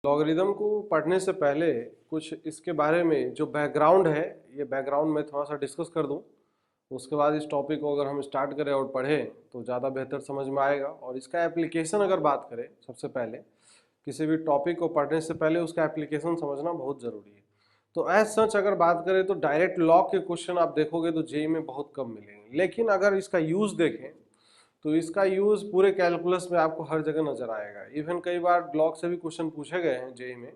Logarithm को पढ़ने से पहले कुछ इसके बारे में जो बैकग्राउंड है, ये बैकग्राउंड में थोड़ा सा डिस्कस कर दूं। उसके बाद इस टॉपिक को अगर हम स्टार्ट करें और पढ़ें तो ज़्यादा बेहतर समझ में आएगा। और इसका एप्लीकेशन अगर बात करें, सबसे पहले किसी भी टॉपिक को पढ़ने से पहले उसका एप्लीकेशन समझना बहुत ज़रूरी है। तो एज सच अगर बात करें तो डायरेक्ट लॉ के क्वेश्चन आप देखोगे तो जेईई में बहुत कम मिलेंगे, लेकिन अगर इसका यूज़ देखें तो इसका यूज़ पूरे कैलकुलस में आपको हर जगह नजर आएगा। इवन कई बार ब्लॉक से भी क्वेश्चन पूछे गए हैं जेईई में,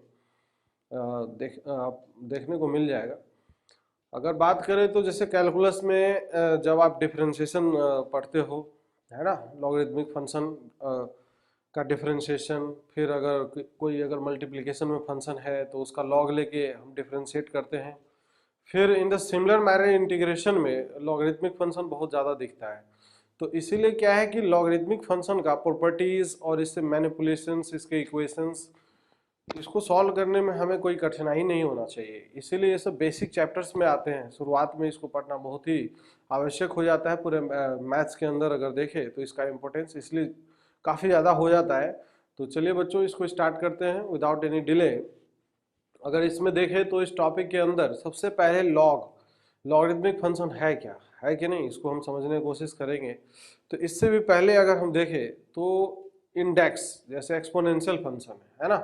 देखने को मिल जाएगा। अगर बात करें तो जैसे कैलकुलस में जब आप डिफरेंशिएशन पढ़ते हो, है ना, लॉगरिदमिक फंक्शन का डिफरेंशिएशन, फिर अगर कोई अगर मल्टीप्लिकेशन में फंक्शन है तो उसका लॉग लेके हम डिफरेंशिएट करते हैं। फिर in the similar manner integration में लॉगरिदमिक फंक्शन बहुत ज़्यादा दिखता है। तो इसीलिए क्या है कि लॉगरिदमिक फंक्शन का प्रॉपर्टीज और इससे मैनिपुलेशंस, इसके इक्वेशंस, इसको सॉल्व करने में हमें कोई कठिनाई नहीं होना चाहिए। इसीलिए ये सब बेसिक चैप्टर्स में आते हैं। शुरुआत में इसको पढ़ना बहुत ही आवश्यक हो जाता है पूरे मैथ्स के अंदर। अगर देखें तो इसका इम्पोर्टेंस इसलिए काफ़ी ज़्यादा हो जाता है। तो चलिए बच्चों, इसको स्टार्ट करते हैं विदाउट एनी डिले। अगर इसमें देखें तो इस टॉपिक के अंदर सबसे पहले लॉगरिदमिक फंक्शन है क्या, है कि नहीं, इसको हम समझने की कोशिश करेंगे। तो इससे भी पहले अगर हम देखें तो इंडेक्स जैसे एक्सपोनेंशियल फंक्शन है ना,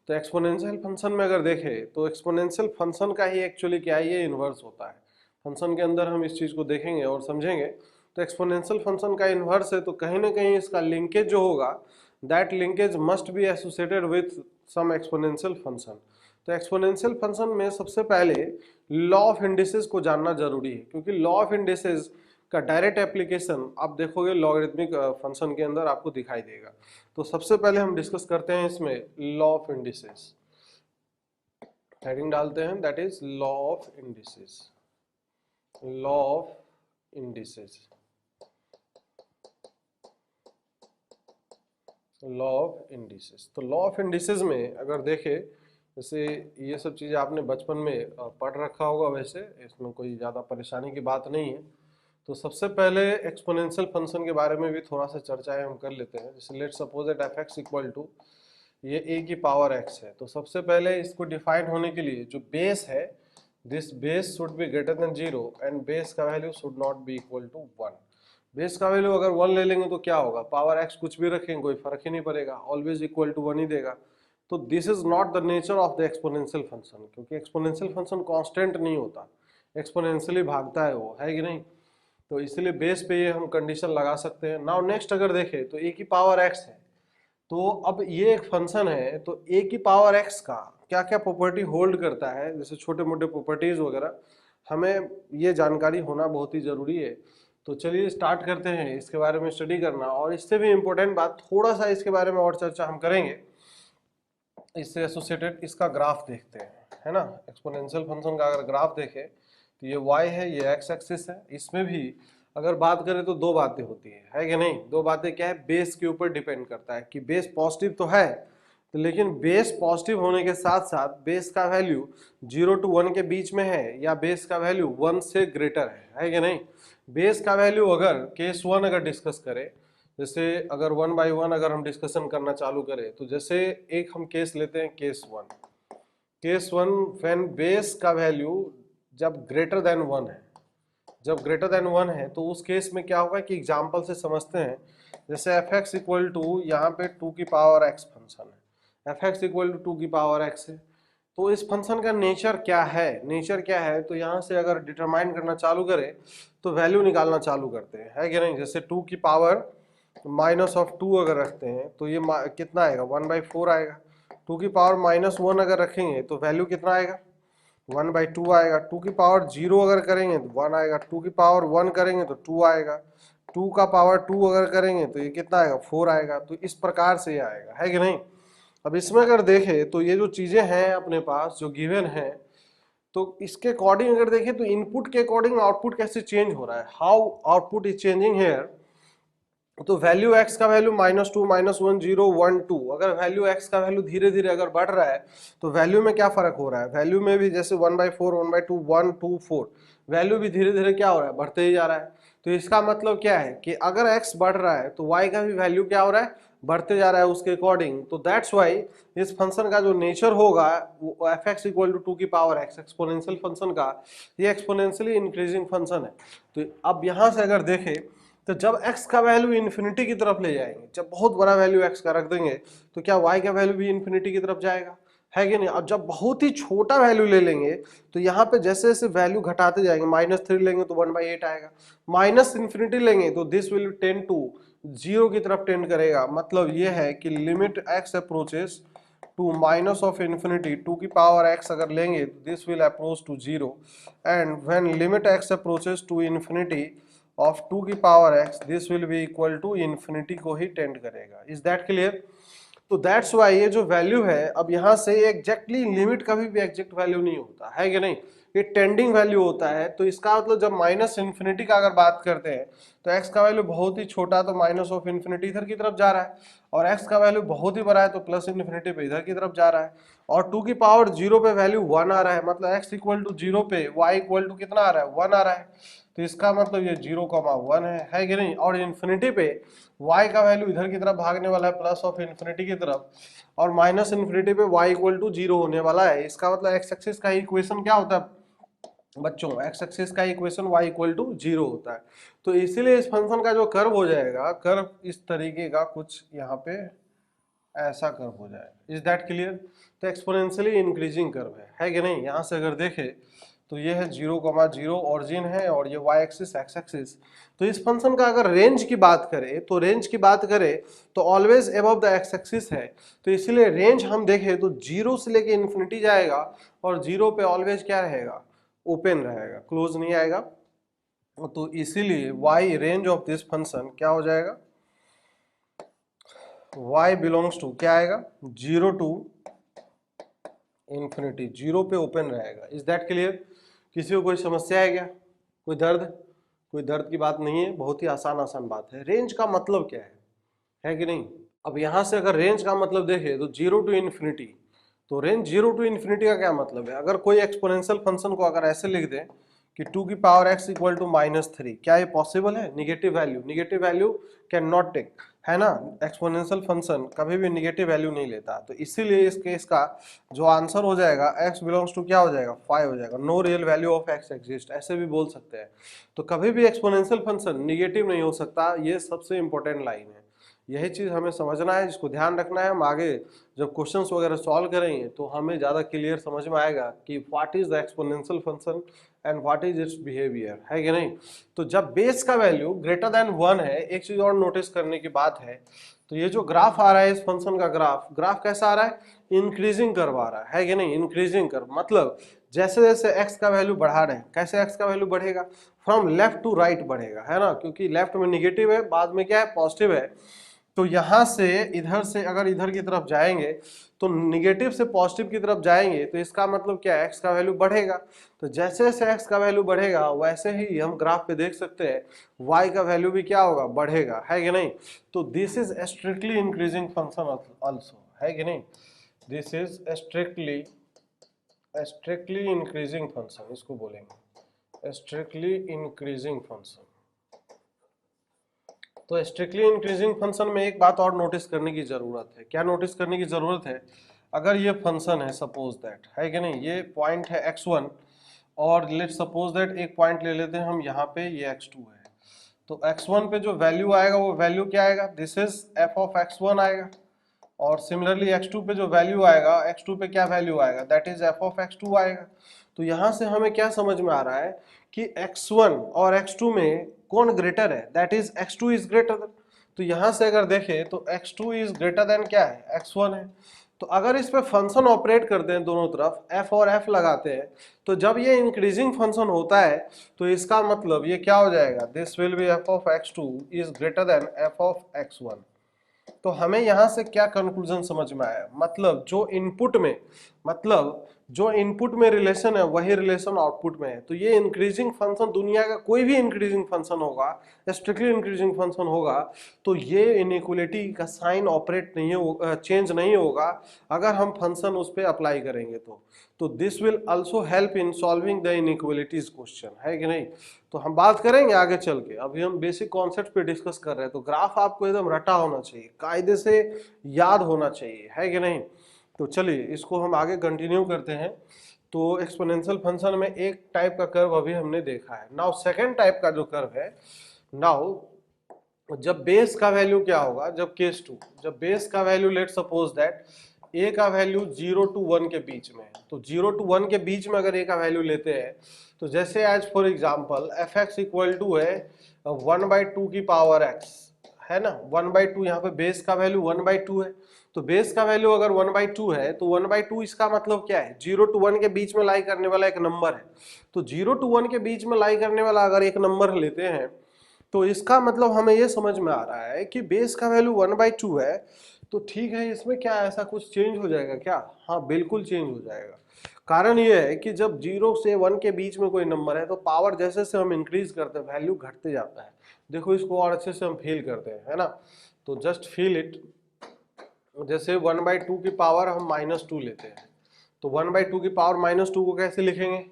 तो एक्सपोनेंशियल फंक्शन में अगर देखें तो एक्सपोनेंशियल फंक्शन का ही एक्चुअली क्या है, ये इन्वर्स होता है। फंक्शन के अंदर हम इस चीज़ को देखेंगे और समझेंगे। तो एक्सपोनेंशियल फंक्शन का इन्वर्स है, तो कहीं ना कहीं इसका लिंकेज जो होगा, that linkage must be associated with some exponential function. तो एक्सपोनेंशियल फंक्शन में सबसे पहले लॉ ऑफ इंडिसेस को जानना जरूरी है, क्योंकि लॉ ऑफ इंडिसेस का डायरेक्ट एप्लीकेशन आप देखोगे लॉगरिदमिक फंक्शन के अंदर आपको दिखाई देगा। तो सबसे पहले हम डिस्कस करते हैं इसमें लॉ ऑफ इंडिसेस। हेडिंग डालते हैं, that is law of indices. Law of indices, law of indices. तो लॉ ऑफ इंडिसेस में अगर देखें, जैसे ये सब चीज़ें आपने बचपन में पढ़ रखा होगा, वैसे इसमें कोई ज़्यादा परेशानी की बात नहीं है। तो सबसे पहले एक्सपोनेंशियल फंक्शन के बारे में भी थोड़ा सा चर्चाएं हम कर लेते हैं। जैसे let suppose that f x equal to ये ए की पावर एक्स है। तो सबसे पहले इसको डिफाइन होने के लिए जो बेस है, this base should be greater than 0 and base का value should not be equal to 1। Base का वैल्यू अगर 1 ले लेंगे तो क्या होगा, पावर एक्स कुछ भी रखेंगे कोई फर्क ही नहीं पड़ेगा, ऑलवेज इक्वल टू 1 ही देगा। तो this is not the nature of the exponential function, क्योंकि एक्सपोनेंशियल फंक्शन कांस्टेंट नहीं होता, एक्सपोनेंशियली भागता है वो, है कि नहीं। तो इसलिए बेस पे ये हम कंडीशन लगा सकते हैं। नाउ नेक्स्ट अगर देखें तो ए की पावर एक्स है, तो अब ये एक फंक्शन है, तो ए की पावर एक्स का क्या क्या प्रॉपर्टी होल्ड करता है, जैसे छोटे मोटे प्रॉपर्टीज वगैरह, हमें ये जानकारी होना बहुत ही जरूरी है। तो चलिए स्टार्ट करते हैं इसके बारे में स्टडी करना। और इससे भी इम्पोर्टेंट बात, थोड़ा सा इसके बारे में और चर्चा हम करेंगे, इससे एसोसिएटेड इसका ग्राफ देखते हैं, है ना। एक्सपोनेंशियल फंक्शन का अगर ग्राफ देखें तो ये y है, ये x एक्सिस है। इसमें भी अगर बात करें तो दो बातें होती है कि नहीं। दो बातें क्या है, बेस के ऊपर डिपेंड करता है कि बेस पॉजिटिव तो है, तो लेकिन बेस पॉजिटिव होने के साथ साथ बेस का वैल्यू 0 to 1 के बीच में है, या बेस का वैल्यू 1 से ग्रेटर है कि नहीं। बेस का वैल्यू अगर केस 1 अगर डिस्कस करें, जैसे अगर 1 by 1 अगर हम डिस्कशन करना चालू करें, तो जैसे एक हम केस लेते हैं, केस 1। केस 1 व्हेन बेस का वैल्यू जब ग्रेटर देन 1 है, जब ग्रेटर देन 1 है, तो उस केस में क्या होगा कि एग्जाम्पल से समझते हैं। जैसे एफ एक्स इक्वल टू यहाँ पे 2 की पावर एक्स फंक्शन है, एफ एक्स इक्वल टू 2 की पावर एक्स है। तो इस फंक्शन का नेचर क्या है, नेचर क्या है, तो यहाँ से अगर डिटरमाइन करना चालू करें तो वैल्यू निकालना चालू करते हैं, है कि नहीं। जैसे 2 की पावर माइनस ऑफ 2 अगर रखते हैं तो ये कितना आएगा, 1/4 आएगा। 2 की पावर -1 अगर रखेंगे तो वैल्यू कितना आएगा, 1/2 आएगा। 2 की पावर 0 अगर करेंगे तो 1 आएगा। 2 की पावर 1 करेंगे तो 2 आएगा। 2 का पावर 2 अगर करेंगे तो ये कितना आएगा, 4 आएगा। तो इस प्रकार से ये आएगा, है कि नहीं। अब इसमें अगर देखें तो ये जो चीजें हैं अपने पास जो गिवन है, तो इसके अकॉर्डिंग अगर देखें तो इनपुट के अकॉर्डिंग आउटपुट कैसे चेंज हो रहा है, how output is changing here. तो वैल्यू x का वैल्यू -2 -1 0 1 2, अगर वैल्यू x का वैल्यू धीरे धीरे अगर बढ़ रहा है तो वैल्यू में क्या फर्क हो रहा है, वैल्यू में भी जैसे 1/4 1/2 1 2 4, वैल्यू भी धीरे धीरे क्या हो रहा है, बढ़ते ही जा रहा है। तो इसका मतलब क्या है कि अगर x बढ़ रहा है तो y का भी वैल्यू क्या हो रहा है, बढ़ते जा रहा है उसके अकॉर्डिंग, तो दैट्स वाई इस फंक्शन का जो नेचर होगा वो एफ एक्स इक्वल टू 2 की पावर एक्स, एक्सपोनेंशियल फंक्शन का ये एक्सपोनेंशियली इंक्रीजिंग फंक्शन है। तो अब यहाँ से अगर देखें तो जब x का वैल्यू इन्फिनिटी की तरफ ले जाएंगे, जब बहुत बड़ा वैल्यू x का रख देंगे तो क्या y का वैल्यू भी इन्फिनिटी की तरफ जाएगा, है कि नहीं। अब जब बहुत ही छोटा वैल्यू ले लेंगे तो यहाँ पे जैसे जैसे वैल्यू घटाते जाएंगे, -3 लेंगे तो 1/8 आएगा, माइनस इन्फिनिटी लेंगे तो दिस विल टेंड टू 0 की तरफ टेंड करेगा। मतलब ये है कि limit x approaches to minus of infinity 2 की पावर x अगर लेंगे तो this will approach to 0, and when limit x approaches to infinity of 2 की power x this will be equal to infinity को ही टेंड करेगा। Is that clear. तो that's why ये जो वैल्यू है, अब यहाँ से एग्जैक्टली लिमिट कभी भी एग्जैक्ट वैल्यू नहीं होता है कि नहीं, ये टेंडिंग वैल्यू होता है। तो इसका मतलब जब माइनस इन्फिनिटी का अगर बात करते हैं तो x का वैल्यू बहुत ही छोटा तो माइनस ऑफ इन्फिनिटी इधर की तरफ जा रहा है, और x का वैल्यू बहुत ही बड़ा है तो प्लस इन्फिनिटी पे इधर की तरफ जा रहा है, और 2 की पावर 0 पे वैल्यू 1 आ रहा है, मतलब x इक्वल टू 0 पे y इक्वल टू कितना आ रहा है 1 आ रहा है। तो इसका मतलब ये 0,1 है कि नहीं। और इन्फिनिटी पे y का वैल्यू इधर की तरफ भागने वाला है प्लस ऑफ इन्फिनिटी की तरफ, और माइनस इन्फिनिटी पे y इक्वल टू 0 होने वाला है। इसका मतलब x एक्सिस का इक्वेशन क्या होता है बच्चों, x एक्सिस का इक्वेशन y इक्वल टू 0 होता है। तो इसीलिए इस फंक्शन का जो कर्व हो जाएगा, कर्व इस तरीके का कुछ यहाँ पे ऐसा कर्व हो जाएगा। Is that clear. तो एक्सपोनेंशियली इंक्रीजिंग कर्व है कि नहीं। यहाँ से अगर देखें तो ये है 0,0 ऑरिजिन है, और ये y एक्सिस x एक्सिस। तो इस फंक्शन का अगर रेंज की बात करें तो always above the x axis है। तो इसीलिए रेंज हम देखें तो 0 से लेके इन्फिनिटी जाएगा, और 0 पे ऑलवेज क्या रहेगा, ओपन रहेगा, क्लोज नहीं आएगा। तो इसीलिए y range of this function क्या हो जाएगा, y बिलोंग्स टू क्या आएगा 0 टू इन्फिनिटी, 0 पे ओपन रहेगा। Is that clear. किसी को कोई समस्या है क्या, कोई दर्द की बात नहीं है, बहुत ही आसान बात है। रेंज का मतलब क्या है कि नहीं। अब यहां से अगर रेंज का मतलब देखें तो 0 टू इन्फिनिटी, तो रेंज 0 टू इन्फिनिटी का क्या मतलब है। अगर कोई एक्सपोनेंशियल फंक्शन को अगर ऐसे लिख दें कि 2 की पावर x इक्वल टू -3, क्या ये पॉसिबल है। Negative value can not take, है ना। एक्सपोनेंशियल फंक्शन कभी भी निगेटिव वैल्यू नहीं लेता। तो इसीलिए इस केस का जो आंसर हो जाएगा x बिलोंग्स टू क्या हो जाएगा 5 हो जाएगा। No real value of x exist, ऐसे भी बोल सकते हैं। तो कभी भी एक्सपोनेंशियल फंक्शन निगेटिव नहीं हो सकता, ये सबसे इंपॉर्टेंट लाइन है। यही चीज हमें समझना है, जिसको ध्यान रखना है। हम आगे जब क्वेश्चंस वगैरह सॉल्व करेंगे तो हमें ज्यादा क्लियर समझ में आएगा कि what is the exponential function and what is it's behaviour, है कि नहीं। तो जब बेस का वैल्यू ग्रेटर देन 1 है, एक चीज और नोटिस करने की बात है, तो ये जो ग्राफ आ रहा है इस फंक्शन का ग्राफ कैसा आ रहा है, इंक्रीजिंग कर्व आ रहा है कि नहीं। इंक्रीजिंग कर्व मतलब जैसे जैसे x का वैल्यू बढ़ा रहे हैं, कैसे x का वैल्यू बढ़ेगा, फ्रॉम लेफ्ट टू राइट बढ़ेगा, है ना, क्योंकि लेफ्ट में निगेटिव है, बाद में क्या है पॉजिटिव है। तो यहां से इधर से अगर इधर की तरफ जाएंगे तो निगेटिव से पॉजिटिव की तरफ जाएंगे, तो इसका मतलब क्या है, x का वैल्यू बढ़ेगा। तो जैसे जैसे x का वैल्यू बढ़ेगा वैसे ही हम ग्राफ पे देख सकते हैं y का वैल्यू भी क्या होगा, बढ़ेगा, है कि नहीं। तो this is strictly increasing function also, है कि नहीं। This is strictly increasing function, इसको बोलेंगे स्ट्रिक्टली इंक्रीजिंग फंक्शन। तो स्ट्रिक्टली इंक्रीजिंग फंक्शन में एक बात और नोटिस करने की जरूरत है। क्या नोटिस करने की जरूरत है, अगर ये फंक्शन है सपोज दैट, है कि नहीं, ये पॉइंट है x1, और लेट सपोज दैट एक पॉइंट ले लेते हैं हम यहाँ पे, ये x2 है। तो x1 पे जो वैल्यू आएगा वो वैल्यू क्या आएगा, this is f of x1 आएगा, और सिमिलरली x2 पे जो वैल्यू आएगा, x2 पे क्या वैल्यू आएगा, that is f of x2 आएगा। तो यहाँ से हमें क्या समझ में आ रहा है कि x1 और x2 में कौन ग्रेटर है, that is x2 is greater then. तो यहाँ से अगर देखें तो x2 इज ग्रेटर देन क्या है, x1 है। तो अगर इस पे फंक्शन ऑपरेट करते हैं दोनों तरफ f और f लगाते हैं, तो जब ये इंक्रीजिंग फंक्शन होता है तो इसका मतलब ये क्या हो जाएगा, this will B f of x2 is greater then f of x1। तो हमें यहां से क्या कंक्लूजन समझ में आया, मतलब जो इनपुट में रिलेशन है वही रिलेशन आउटपुट में है। तो ये इंक्रीजिंग फंक्शन, दुनिया का कोई भी इंक्रीजिंग फंक्शन होगा, स्ट्रिक्टली इंक्रीजिंग फंक्शन होगा, तो ये इनइक्वलिटी का साइन ऑपरेट नहीं होगा, चेंज नहीं होगा अगर हम फंक्शन उस पर अप्लाई करेंगे। तो this will also help in solving the inequalities question, है कि नहीं। तो हम बात करेंगे आगे चल के, अभी हम बेसिक कॉन्सेप्ट पे डिस्कस कर रहे हैं। तो ग्राफ आपको एकदम रटा होना चाहिए, कायदे से याद होना चाहिए, है कि नहीं। तो चलिए इसको हम आगे कंटिन्यू करते हैं। तो एक्सपोनेंशियल फंक्शन में एक टाइप का कर्व अभी हमने देखा है। नाउ सेकेंड टाइप का जो कर्व है, नाउ जब बेस का वैल्यू क्या होगा, जब केस 2, जब बेस का वैल्यू लेट सपोज दैट ए का वैल्यू 0 to 1 के बीच में है, तो 0 to 1 के बीच में अगर ए का वैल्यू लेते हैं तो जैसे as for example f x equal to है 1/2 की पावर एक्स, है ना। 1/2 यहाँ पे बेस का वैल्यू 1/2 है, तो बेस का वैल्यू अगर 1/2 है तो 1/2 इसका मतलब क्या है, 0 to 1 के बीच में लाई करने वाला एक नंबर है। तो 0 to 1 के बीच में लाई करने वाला अगर एक नंबर लेते हैं तो इसका मतलब हमें ये समझ में आ रहा है कि बेस का वैल्यू 1/2 है। तो ठीक है, इसमें क्या ऐसा कुछ चेंज हो जाएगा क्या? हाँ बिल्कुल चेंज हो जाएगा। कारण ये है कि जब 0 से 1 के बीच में कोई नंबर है तो पावर जैसे से हम इंक्रीज करते हैं वैल्यू घटते जाता है। देखो इसको और अच्छे से हम फील करते हैं, है ना। तो जस्ट फील इट। जैसे 1/2 की पावर हम -2 लेते हैं, तो 1/2 की पावर -2 को कैसे लिखेंगे,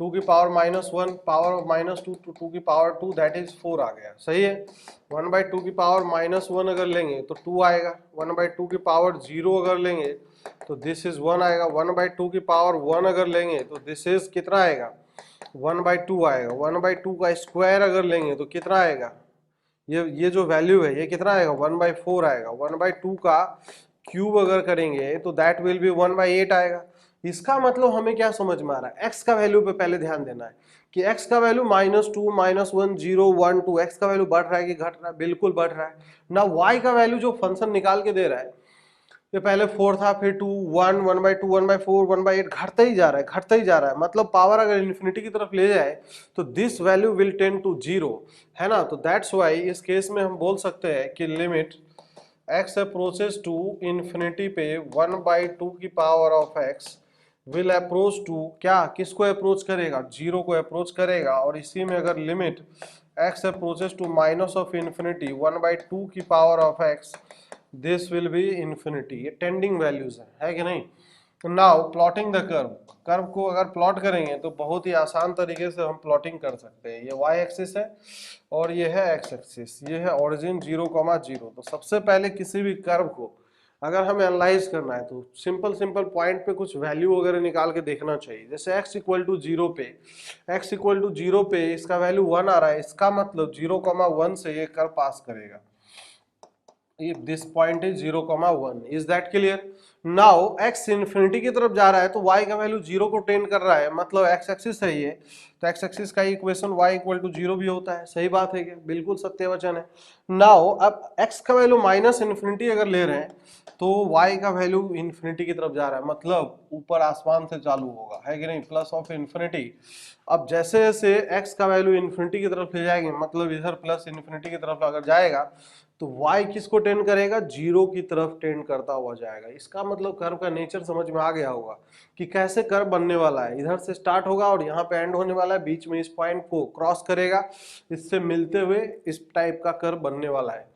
2 की पावर -1, पावर ऑफ -2 to 2 की पावर 2 दैट इज 4 आ गया, सही है। 1/2 की पावर -1 अगर लेंगे तो 2 आएगा, 1/2 की पावर 0 अगर लेंगे तो दिस इज 1 आएगा, 1/2 की पावर 1 अगर लेंगे तो दिस इज कितना आएगा, 1/2 आएगा। 1/2 का स्क्वायर अगर लेंगे तो कितना आएगा, ये जो वैल्यू है ये कितना आएगा, 1/4 आएगा। 1/2 का क्यूब अगर करेंगे तो दैट विल बी 1/8 आएगा। इसका मतलब हमें क्या समझ में आ रहा है, x का वैल्यू पे पहले ध्यान देना है कि x का वैल्यू -2, -1, 0, 1, 2, x का वैल्यू बढ़ रहा है कि घट रहा है, बिल्कुल बढ़ रहा है ना। y का वैल्यू जो फंक्शन निकाल के दे रहा है, ये पहले 4 था, फिर 2, 1, 1/2, 1/4, 1/8 घटता ही जा रहा है, घटता ही जा रहा है। मतलब पावर अगर इन्फिनिटी की तरफ ले जाए तो this value will tend to 0, है ना। तो दैट्स वाई इस केस में हम बोल सकते हैं कि limit x approaches to infinity पे 1/2 की power of x will approach to, क्या किसको अप्रोच करेगा, 0 को अप्रोच करेगा। और इसी में अगर limit x approaches to minus of infinity 1/2 की power of x this will be infinity. ये टेंडिंग वैल्यूज है कि नहीं। Now plotting the curve, curve को अगर प्लॉट करेंगे तो बहुत ही आसान तरीके से हम प्लॉटिंग कर सकते हैं। ये y एक्सिस है और ये है x एक्सिस, ये है ओरिजिन 0,0। तो सबसे पहले किसी भी कर्व को अगर हमें एनालाइज करना है तो सिंपल पॉइंट पे कुछ वैल्यू वगैरह निकाल के देखना चाहिए। जैसे x इक्वल टू 0 पे, x इक्वल टू 0 पे इसका वैल्यू 1 आ रहा है, इसका मतलब 0,1 से ये कर्व पास करेगा। If this point is 0,1, is that clear? Now x infinity की तरफ जा रहा है तो y का वैल्यू 0 को टेंड कर रहा है, मतलब x एक्सिस है ये, तो x एक्सिस का इक्वेशन y इक्वल टू 0 भी होता है। सही बात है क्या, बिल्कुल सत्य वचन है। नाउ अब x का वैल्यू -इन्फिनिटी अगर ले रहे हैं तो y का वैल्यू इन्फिनिटी की तरफ जा रहा है, मतलब ऊपर आसमान से चालू होगा, है कि नहीं, प्लस ऑफ इन्फिनिटी। अब जैसे जैसे x का वैल्यू इन्फिनिटी की तरफ ले जाएंगे, मतलब इधर प्लस इन्फिनिटी की तरफ अगर जाएगा तो y किसको टेंड करेगा, 0 की तरफ टेंड करता हुआ जाएगा। इसका मतलब कर्व का नेचर समझ में आ गया होगा कि कैसे कर्व बनने वाला है। इधर से स्टार्ट होगा और यहाँ पे एंड होने वाला है, बीच में इस पॉइंट को क्रॉस करेगा, इससे मिलते हुए इस टाइप का कर्व बनने वाला है।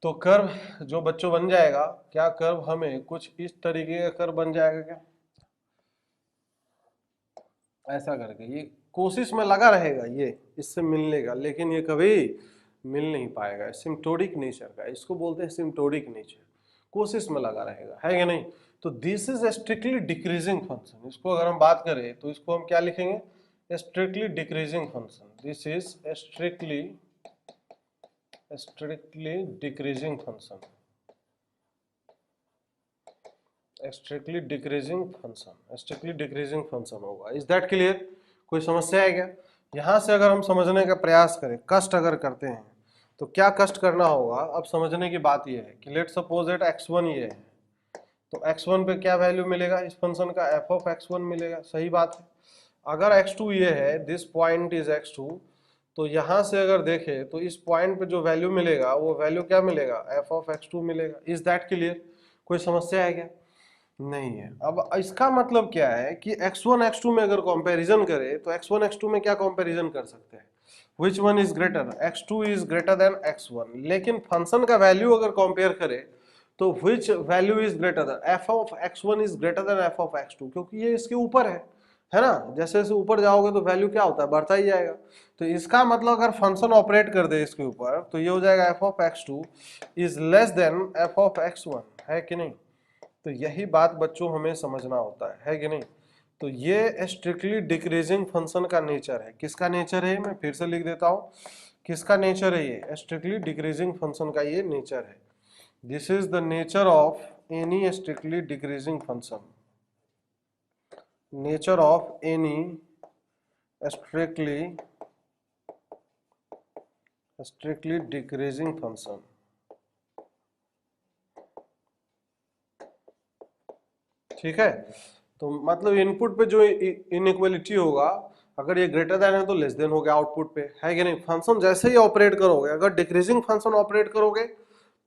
तो कर्व जो बच्चों बन जाएगा, क्या कर्व हमें कुछ इस तरीके का कर्व बन जाएगा क्या, ऐसा करके। ये कोशिश में लगा रहेगा ये इससे मिलने का, लेकिन ये कभी मिल नहीं पाएगा। सिम्प्टोटिक नेचर का, इसको बोलते हैं सिम्प्टोटिक नेचर, कोशिश में लगा रहेगा, है कि नहीं। तो this is strictly decreasing function. इसको अगर हम बात करें तो इसको हम क्या लिखेंगे, strictly decreasing function. This is strictly decreasing function, strictly decreasing function, strictly decreasing function होगा। इज दैट क्लियर, कोई समस्या है क्या। यहां से अगर हम समझने का प्रयास करें, कष्ट अगर करते हैं तो क्या कष्ट करना होगा। अब समझने की बात यह है कि लेट सपोज दैट x1 ये है, तो x1 पे क्या वैल्यू मिलेगा, इस फंक्शन का f ऑफ x1 मिलेगा, सही बात है। अगर x2 ये है, दिस पॉइंट इज x2, तो यहां से अगर देखें तो इस पॉइंट पे जो वैल्यू मिलेगा वो वैल्यू क्या मिलेगा, f ऑफ x2 मिलेगा। इज दैट क्लियर, कोई समस्या है क्या, नहीं है। अब इसका मतलब क्या है कि x1 x2 में अगर कंपैरिजन करें तो x1 x2 में क्या कंपैरिजन कर सकते हैं, which one is greater, x2 is greater than x1। लेकिन फंक्शन का वैल्यू अगर कंपेयर करें तो which value is greater than, f of x1 is greater than f of x2, क्योंकि ये इसके ऊपर है है ना। जैसे जैसे ऊपर जाओगे तो वैल्यू क्या होता है, बढ़ता ही जाएगा। तो इसका मतलब अगर फंक्शन ऑपरेट कर दे इसके ऊपर तो ये हो जाएगा F of x two is less than F of x one, है कि नहीं। तो यही बात बच्चों हमें समझना होता है कि नहीं। तो ये स्ट्रिक्टली डिक्रीजिंग फंक्शन का नेचर है। किसका नेचर है, मैं फिर से लिख देता हूँ, किसका नेचर है ये, स्ट्रिक्टली डिक्रीजिंग फंक्शन का ये नेचर है। This is the nature of any strictly decreasing function, nature of any strictly decreasing function। ठीक है, तो मतलब इनपुट पे जो इनइक्वालिटी होगा, अगर ये ग्रेटर देन है तो लेस देन हो गया आउटपुट पे, है कि नहीं। फंक्शन जैसे ही ऑपरेट करोगे, अगर डिक्रीजिंग फंक्शन ऑपरेट करोगे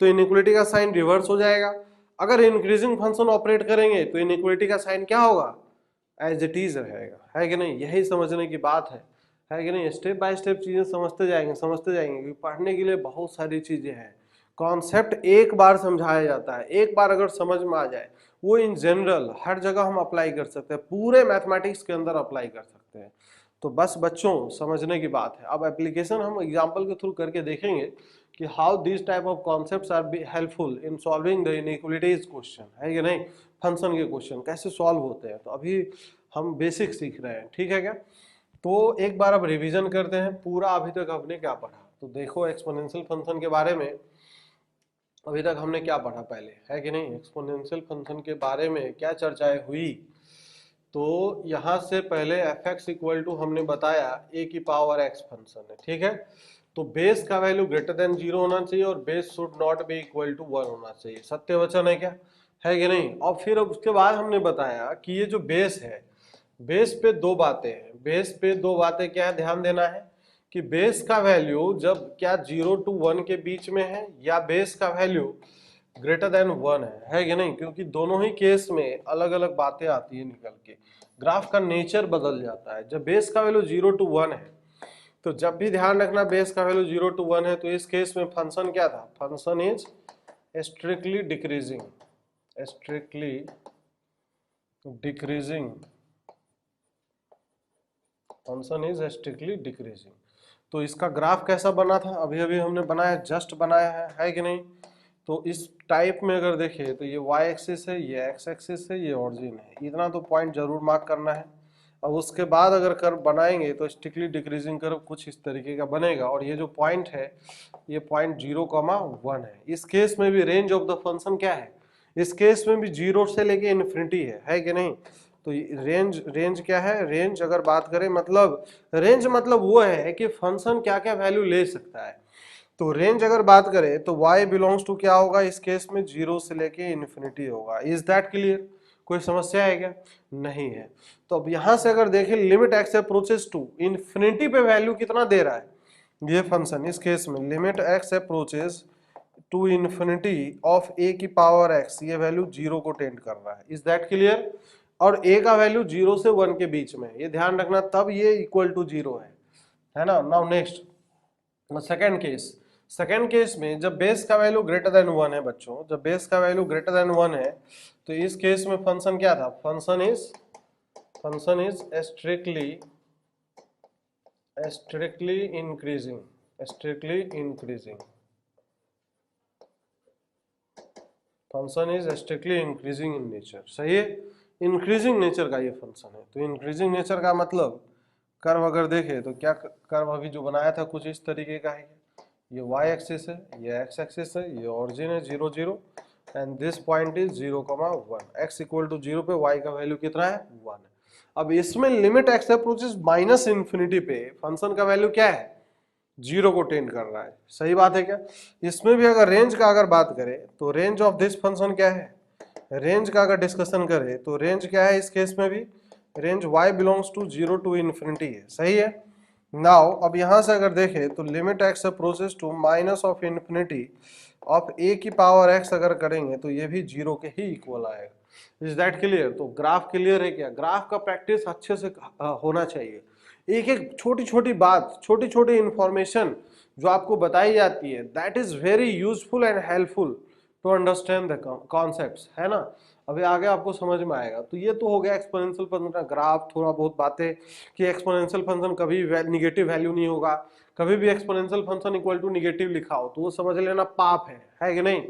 तो इनइक्वालिटी का साइन रिवर्स हो जाएगा। अगर इंक्रीजिंग फंक्शन ऑपरेट करेंगे तो इनइक्वालिटी का साइन क्या होगा, एज इट इज रहेगा, है कि नहीं। यही समझने की बात है कि नहीं। स्टेप बाय स्टेप चीजें समझते जाएंगे क्योंकि पढ़ने के लिए बहुत सारी चीजें हैं। कॉन्सेप्ट एक बार समझाया जाता है, एक बार अगर समझ में आ जाए वो इन जनरल हर जगह हम अप्लाई कर सकते हैं, पूरे मैथमेटिक्स के अंदर अप्लाई कर सकते हैं। तो बस बच्चों समझने की बात है। अब एप्लीकेशन हम एग्जाम्पल के थ्रू करके देखेंगे कि how this type of concepts R be helpful in solving the inequalities question, है कि नहीं। फंक्शन के क्वेश्चन कैसे सॉल्व होते हैं, तो अभी हम बेसिक सीख रहे हैं, ठीक है क्या। तो एक बार अब रिवीजन करते हैं पूरा अभी तक हमने क्या पढ़ा। तो देखो एक्सपोनेंशियल फंक्शन के बारे में अभी तक हमने क्या पढ़ा पहले, है कि नहीं। एक्सपोनेंशियल फंक्शन के बारे में क्या चर्चाएं हुई, तो यहाँ से पहले एफ एक्स इक्वल टू हमने बताया ए की पावर एक्स फंक्शन है, ठीक है। तो बेस का वैल्यू ग्रेटर देन 0 होना चाहिए और base should not be equal to 1 होना चाहिए। सत्य वचन है क्या, है कि नहीं। और फिर उसके बाद हमने बताया कि ये जो बेस है, बेस पे दो बातें हैं। बेस पे दो बातें क्या है, ध्यान देना है कि बेस का वैल्यू जब क्या 0 to 1 के बीच में है या बेस का वैल्यू ग्रेटर देन 1 है कि नहीं। क्योंकि दोनों ही केस में अलग अलग बातें आती है निकल के, ग्राफ का नेचर बदल जाता है। जब बेस का वैल्यू 0 to 1 है तो जब भी ध्यान रखना बेस का वैल्यू 0 to 1 है तो इस केस में फंक्शन क्या था, function is strictly decreasing, strictly decreasing, function is strictly decreasing. तो इसका ग्राफ कैसा बना था, अभी अभी हमने बनाया, जस्ट बनाया है कि नहीं। तो इस टाइप में अगर देखें तो ये y एक्सिस है, ये x एक्सिस है, ये ऑरिजिन है। इतना तो पॉइंट जरूर मार्क करना है। अब उसके बाद अगर कर्व बनाएंगे तो स्ट्रिक्टली डिक्रीजिंग कर्व कुछ इस तरीके का बनेगा। और ये जो पॉइंट है ये पॉइंट 0,1 है। इस केस में भी रेंज ऑफ द फंक्शन क्या है, इस केस में भी 0 से लेके इन्फिनिटी है कि नहीं। तो रेंज क्या है, रेंज अगर बात करें मतलब रेंज मतलब वो है कि फंक्शन क्या क्या वैल्यू ले सकता है। तो रेंज अगर बात करें तो y बिलोंग्स टू क्या होगा, इस केस में 0 से लेके इन्फिनिटी होगा। इज दैट क्लियर, कोई समस्या है क्या, नहीं है। तो अब यहां से अगर देखें limit x approaches to infinity पे वैल्यू कितना दे रहा है ये फंक्शन, इस केस में limit x approaches to infinity of a की पावर x, ये वैल्यू 0 को टेंड कर रहा है। Is that clear. और a का वैल्यू 0 से 1 के बीच में, ये ध्यान रखना, तब ये इक्वल टू 0 है ना। नाउ नेक्स्ट सेकेंड केस में जब बेस का वैल्यू ग्रेटर देन 1 है बच्चों, जब बेस का वैल्यू ग्रेटर देन 1 है तो इस केस में फंक्शन क्या था, function is strictly increasing, function is strictly increasing in nature. सही है, इंक्रीजिंग नेचर का ये फंक्शन है। तो इंक्रीजिंग नेचर का मतलब कर्व अगर देखे तो क्या कर्व अभी जो बनाया था कुछ इस तरीके का है। ये y एक्सिस है, ये x एक्सिस है, ये ओरिजिन है 0 0 and this point is 0,1। x equal to 0 पे y का वैल्यू कितना है, 1 है। अब इसमें limit x approaches minus infinity पे फंक्शन का वैल्यू क्या है, 0 को टेंड कर रहा है। सही बात है क्या। इसमें भी अगर रेंज का अगर बात करें तो रेंज ऑफ दिस फंक्शन क्या है, रेंज का अगर डिस्कशन करें तो रेंज क्या है, इस केस में भी range y belongs to 0 to infinity है। सही है। नाउ अब यहां से अगर देखें तो limit x approaches to minus of infinity of a की पावर x अगर करेंगे तो ये भी 0 के ही इक्वल आएगा। Is that clear. तो ग्राफ क्लियर है क्या, ग्राफ का प्रैक्टिस अच्छे से होना चाहिए। एक एक छोटी छोटी बात, छोटी छोटी इंफॉर्मेशन जो आपको बताई जाती है, that is very useful and helpful to understand the concepts, है ना। अभी आगे आपको समझ में आएगा। तो ये तो हो गया एक्सपोनेंशियल फंक्शन का ग्राफ, थोड़ा बहुत बातें कि एक्सपोनेंशियल फंक्शन कभी निगेटिव वैल्यू नहीं होगा, कभी भी exponential function equal to negative लिखा हो तो वो समझ लेना पाप है कि नहीं।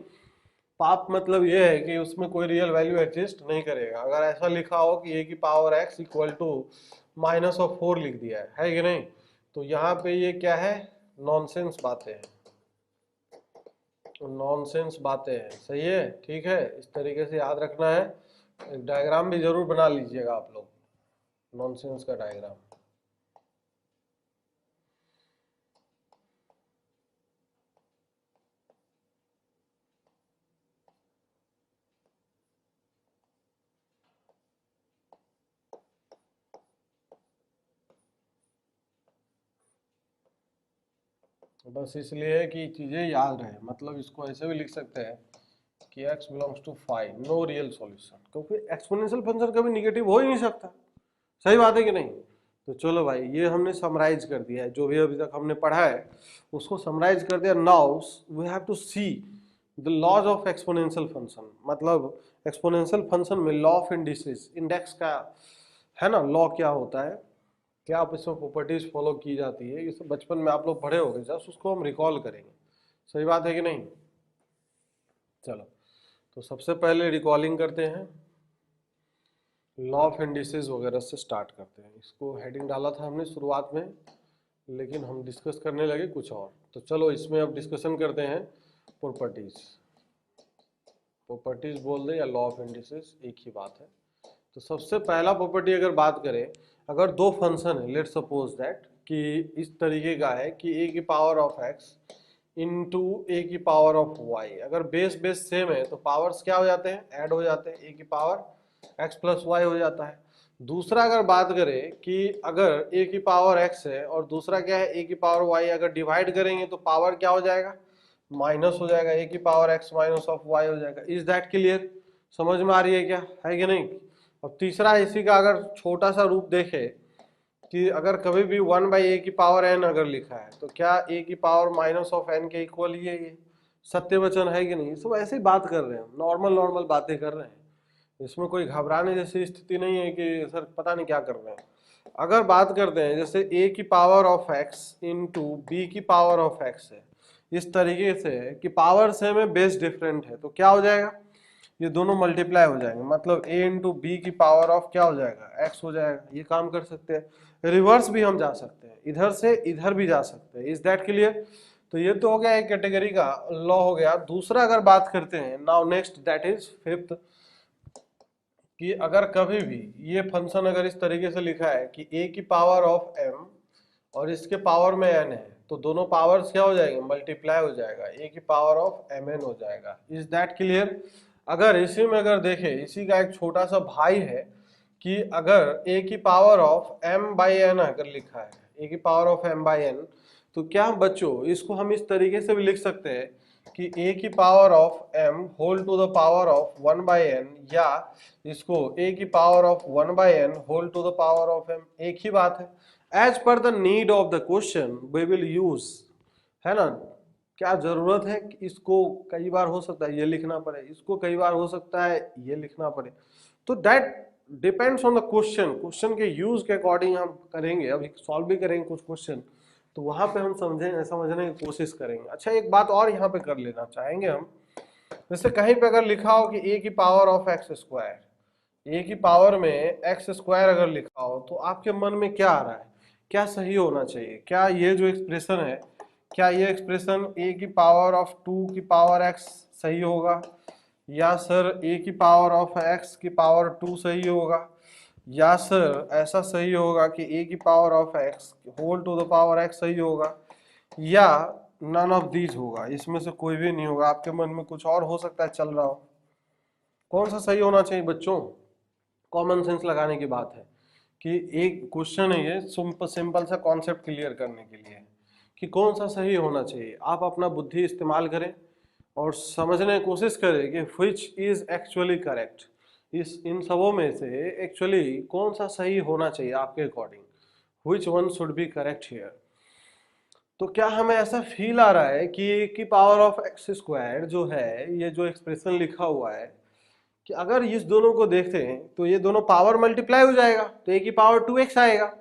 पाप मतलब ये है कि उसमें कोई रियल वैल्यू एग्जिस्ट नहीं करेगा। अगर ऐसा लिखा हो कि ए की पावर एक्स इक्वल टू -4 लिख दिया है कि नहीं, तो यहाँ पे ये क्या है, नॉनसेंस बातें हैं, नॉनसेंस बातें हैं। सही है, ठीक है, इस तरीके से याद रखना है। एक डायग्राम भी जरूर बना लीजिएगा आप लोग, नॉनसेंस का डायग्राम। बस इसलिए कि चीजें याद रहे, मतलब इसको ऐसे भी लिख सकते हैं कि x belongs to five, no real solution, क्योंकि एक्सपोनेंशियल फंक्शन कभी निगेटिव हो ही नहीं सकता। सही बात है कि नहीं। तो चलो भाई, ये हमने समराइज कर दिया है, जो भी अभी तक हमने पढ़ा है उसको समराइज कर दिया। Now we have to see the laws of exponential function, मतलब एक्सपोनेंशियल फंक्शन में लॉ ऑफ इंडिसेस, इंडेक्स का है ना, लॉ क्या होता है, क्या आप इसमें प्रॉपर्टीज फॉलो की जाती है, ये सब बचपन में आप लोग पढ़े होंगे, जस्ट उसको हम रिकॉल करेंगे। सही बात है कि नहीं। चलो, तो सबसे पहले रिकॉलिंग करते हैं, लॉ ऑफ इंडिसेस वगैरह से स्टार्ट करते हैं। इसको हेडिंग डाला था हमने शुरुआत में, लेकिन हम डिस्कस करने लगे कुछ और। तो चलो इसमें अब डिस्कशन करते हैं प्रॉपर्टीज। प्रॉपर्टीज बोल दे या लॉ ऑफ इंडिसेस, एक ही बात है। तो सबसे पहला प्रॉपर्टी अगर बात करें, अगर दो फंक्शन है, लेट सपोज दैट कि इस तरीके का है कि ए की पावर ऑफ एक्स इंटू ए की पावर ऑफ वाई, अगर बेस बेस सेम है तो पावर्स क्या हो जाते हैं, ऐड हो जाते हैं, ए की पावर एक्स प्लस वाई हो जाता है। दूसरा अगर बात करें कि अगर ए की पावर एक्स है और दूसरा क्या है ए की पावर वाई, अगर डिवाइड करेंगे तो पावर क्या हो जाएगा, माइनस हो जाएगा, ए की power x minus of y हो जाएगा। इज दैट क्लियर, समझ में आ रही है क्या, है कि नहीं। और तीसरा इसी का अगर छोटा सा रूप देखे कि अगर कभी भी 1/a की पावर n अगर लिखा है तो क्या a की पावर माइनस ऑफ n के इक्वल ही है, ये सत्य वचन है कि नहीं। सब ऐसे ही बात कर रहे हैं, नॉर्मल नॉर्मल बातें कर रहे हैं, इसमें कोई घबराने जैसी स्थिति नहीं है कि सर पता नहीं क्या कर रहे हैं। अगर बात करते हैं जैसे a की power of x into b की पावर ऑफ x है, इस तरीके से कि पावर सेम है बेस डिफरेंट है, तो क्या हो जाएगा, ये दोनों मल्टीप्लाई हो जाएंगे, मतलब a इंटू बी की पावर ऑफ क्या हो जाएगा, x हो जाएगा। ये काम कर सकते हैं। रिवर्स भी हम जा सकते हैं, इधर से इधर भी जा सकते हैं। Is that clear. तो ये तो हो गया एक कैटेगरी का लॉ हो गया। दूसरा अगर बात करते हैं, now next that is fifth, कि अगर कभी भी ये फंक्शन अगर इस तरीके से लिखा है कि a की पावर ऑफ m और इसके पावर में n है, तो दोनों पावर्स क्या हो जाएंगे, मल्टीप्लाई हो जाएगा, a की पावर ऑफ mn हो जाएगा। Is that clear. अगर इसी में अगर देखें, इसी का एक छोटा सा भाई है कि अगर a की पावर ऑफ m/n अगर लिखा है, a की पावर ऑफ m/n, तो क्या बच्चों इसको हम इस तरीके से भी लिख सकते हैं कि a की power of m whole to the power of 1/n, या इसको a की power of 1/n whole to the power of m, एक ही बात है। As per the need of the question we will use, है ना। क्या जरूरत है कि इसको कई बार हो सकता है ये लिखना पड़े, इसको कई बार हो सकता है ये लिखना पड़े, तो that depends on the question, question के यूज के अकॉर्डिंग हम करेंगे। अभी सॉल्व भी करेंगे कुछ क्वेश्चन, तो वहां पे हम समझने की कोशिश करेंगे। अच्छा, एक बात और यहाँ पे कर लेना चाहेंगे हम, जैसे कहीं पे अगर लिखा हो कि a की power of x square, a की पावर में एक्स स्क्वायर अगर लिखा हो, तो आपके मन में क्या आ रहा है, क्या सही होना चाहिए, क्या ये जो एक्सप्रेशन है, क्या ये एक्सप्रेशन a की पावर ऑफ 2 की पावर x सही होगा, या सर a की पावर ऑफ x की पावर 2 सही होगा, या सर ऐसा सही होगा कि a की power of x whole to the power x सही होगा, या नन ऑफ दीज होगा, इसमें से कोई भी नहीं होगा। आपके मन में कुछ और हो सकता है चल रहा हो, कौन सा सही होना चाहिए बच्चों। कॉमन सेंस लगाने की बात है कि एक क्वेश्चन है ये, सिंपल सा कॉन्सेप्ट क्लियर करने के लिए कि कौन सा सही होना चाहिए। आप अपना बुद्धि इस्तेमाल करें और समझने की कोशिश करें कि which इज एक्चुअली करेक्ट, इस इन सबों में से एक्चुअली कौन सा सही होना चाहिए आपके according, which one should be correct here। तो क्या हमें ऐसा फील आ रहा है कि ए की पावर ऑफ एक्स स्क्वायर जो है, ये जो एक्सप्रेशन लिखा हुआ है, कि अगर इस दोनों को देखते हैं तो ये दोनों पावर मल्टीप्लाई हो जाएगा तो ए की पावर 2x आएगा।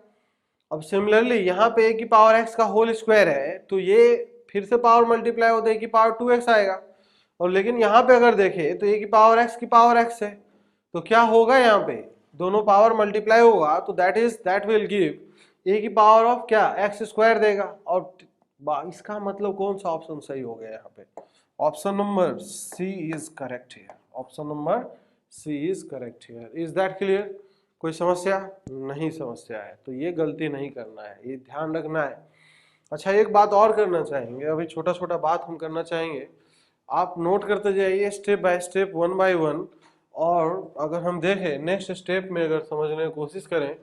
अब सिमिलरली यहाँ पे ए की पावर x का होल स्क्वायर है तो ये फिर से पावर मल्टीप्लाई होते ए की पावर 2x आएगा। और लेकिन यहाँ पे अगर देखें तो ए की पावर x की पावर x है, तो क्या होगा, यहाँ पे दोनों पावर मल्टीप्लाई होगा तो दैट विल गिव ए की पावर ऑफ क्या एक्स स्क्वायर देगा। और इसका मतलब कौन सा ऑप्शन सही हो गया यहाँ पे? Option number c is correct here. Option number c is correct here. Is that clear? कोई समस्या? नहीं समस्या है, तो ये गलती नहीं करना है, ये ध्यान रखना है। अच्छा, एक बात और करना चाहेंगे, अभी छोटा छोटा बात हम करना चाहेंगे, आप नोट करते जाइए step by step, one by one. और अगर हम देखें नेक्स्ट स्टेप में अगर समझने की कोशिश करें,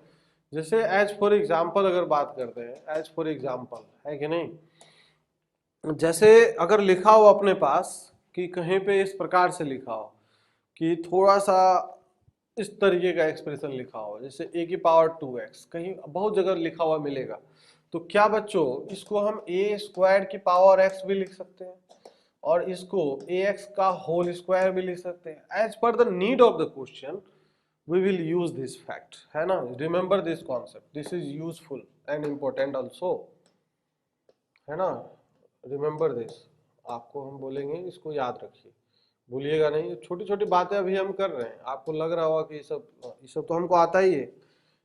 जैसे एज फॉर एग्जाम्पल अगर बात करते हैं, एज फॉर एग्जाम्पल है कि नहीं, जैसे अगर लिखा हो अपने पास कि कहीं पे इस प्रकार से लिखा हो कि थोड़ा सा इस तरीके का एक्सप्रेशन लिखा हो, जैसे ए की पावर 2x, कहीं बहुत जगह लिखा हुआ मिलेगा, तो क्या बच्चों इसको हम ए स्क्वायर की पावर x भी लिख सकते हैं और इसको ax का होल स्क्वायर भी लिख सकते हैं। As per the need of the question we will use this fact, है ना। Remember this concept, this is useful and important also, है ना। रिमेंबर दिस, आपको हम बोलेंगे इसको याद रखिए, भूलिएगा नहीं। छोटी छोटी बातें अभी हम कर रहे हैं, आपको लग रहा होगा कि ये सब तो हमको आता ही है,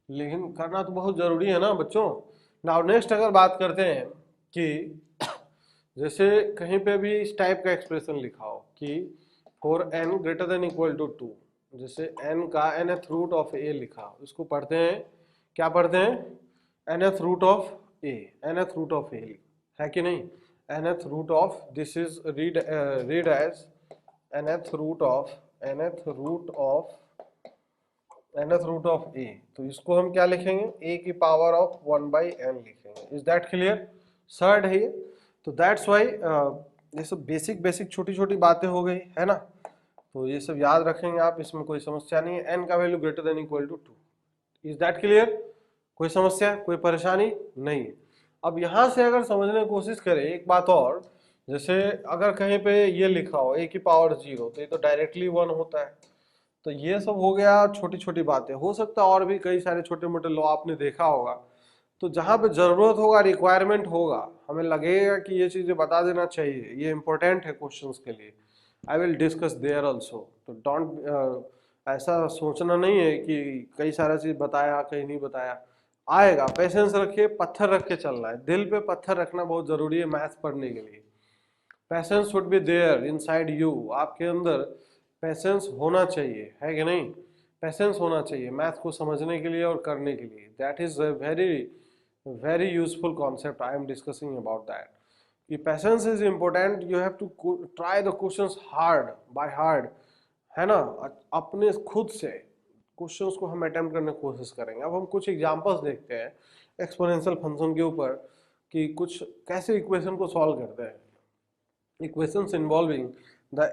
लेकिन करना तो बहुत जरूरी है ना बच्चों। नाउ नेक्स्ट अगर बात करते हैं कि जैसे कहीं पे भी इस टाइप का एक्सप्रेशन लिखा हो कि for n greater than equal to 2, जैसे n का nth रूट ऑफ a लिखा हो, इसको पढ़ते हैं, क्या पढ़ते हैं, nth root of a, nth root of a है कि नहीं, nth root of, this is read as nth root of, nth root of, nth root of a, तो इसको हम क्या लिखेंगे, a की पावर ऑफ 1/n लिखेंगे। Is that clear? सर्ड है ये, तो दैट्स वाई ये सब बेसिक बेसिक छोटी छोटी बातें हो गई, है ना। तो ये सब याद रखेंगे आप, इसमें कोई समस्या नहीं है। n का value greater than equal to 2। Is that clear? कोई समस्या, कोई परेशानी नहीं है। अब यहाँ से अगर समझने की कोशिश करें एक बात और, जैसे अगर कहीं पे ये लिखा हो a की पावर 0, तो ये तो डायरेक्टली 1 होता है। तो ये सब हो गया छोटी छोटी बातें, हो सकता है और भी कई सारे छोटे मोटे लॉ आपने देखा होगा। तो जहाँ पे जरूरत होगा, रिक्वायरमेंट होगा, हमें लगेगा कि ये चीजें बता देना चाहिए, ये इंपॉर्टेंट है क्वेश्चंस के लिए, I will discuss there also. तो डोंट ऐसा सोचना नहीं है कि कई सारा चीज बताया कहीं नहीं बताया, आएगा। पेशेंस रखिए, पत्थर रख के चलना है, दिल पे पत्थर रखना बहुत जरूरी है मैथ्स पढ़ने के लिए। Patience should be there inside you, आपके अंदर पैसेंस होना चाहिए, है कि नहीं। पैसेंस होना चाहिए मैथ को समझने के लिए और करने के लिए। That is a very very useful concept, I am discussing about that, कि patience is important. You have to try the questions hard by hard, है ना। अपने खुद से क्वेश्चंस को हम अटेम्प्ट करने की कोशिश करेंगे। अब हम कुछ एग्जांपल्स देखते हैं एक्सपोनेंशियल फंक्शन के ऊपर, कि कुछ कैसे इक्वेशन को सॉल्व करते हैं, equations involving the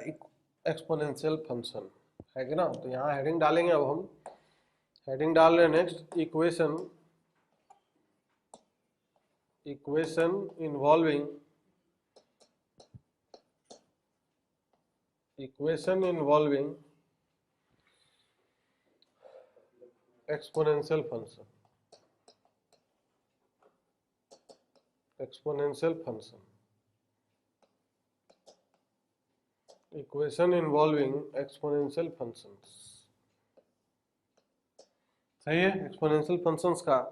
exponential function, है कि ना। तो यहाँ हेडिंग डालेंगे, अब हम हेडिंग डाल रहे हैं next, equation, equation involving, equation involving exponential function, exponential function, equation involving exponential functions, सही है। एक्सपोनेंशियल फंक्शंस का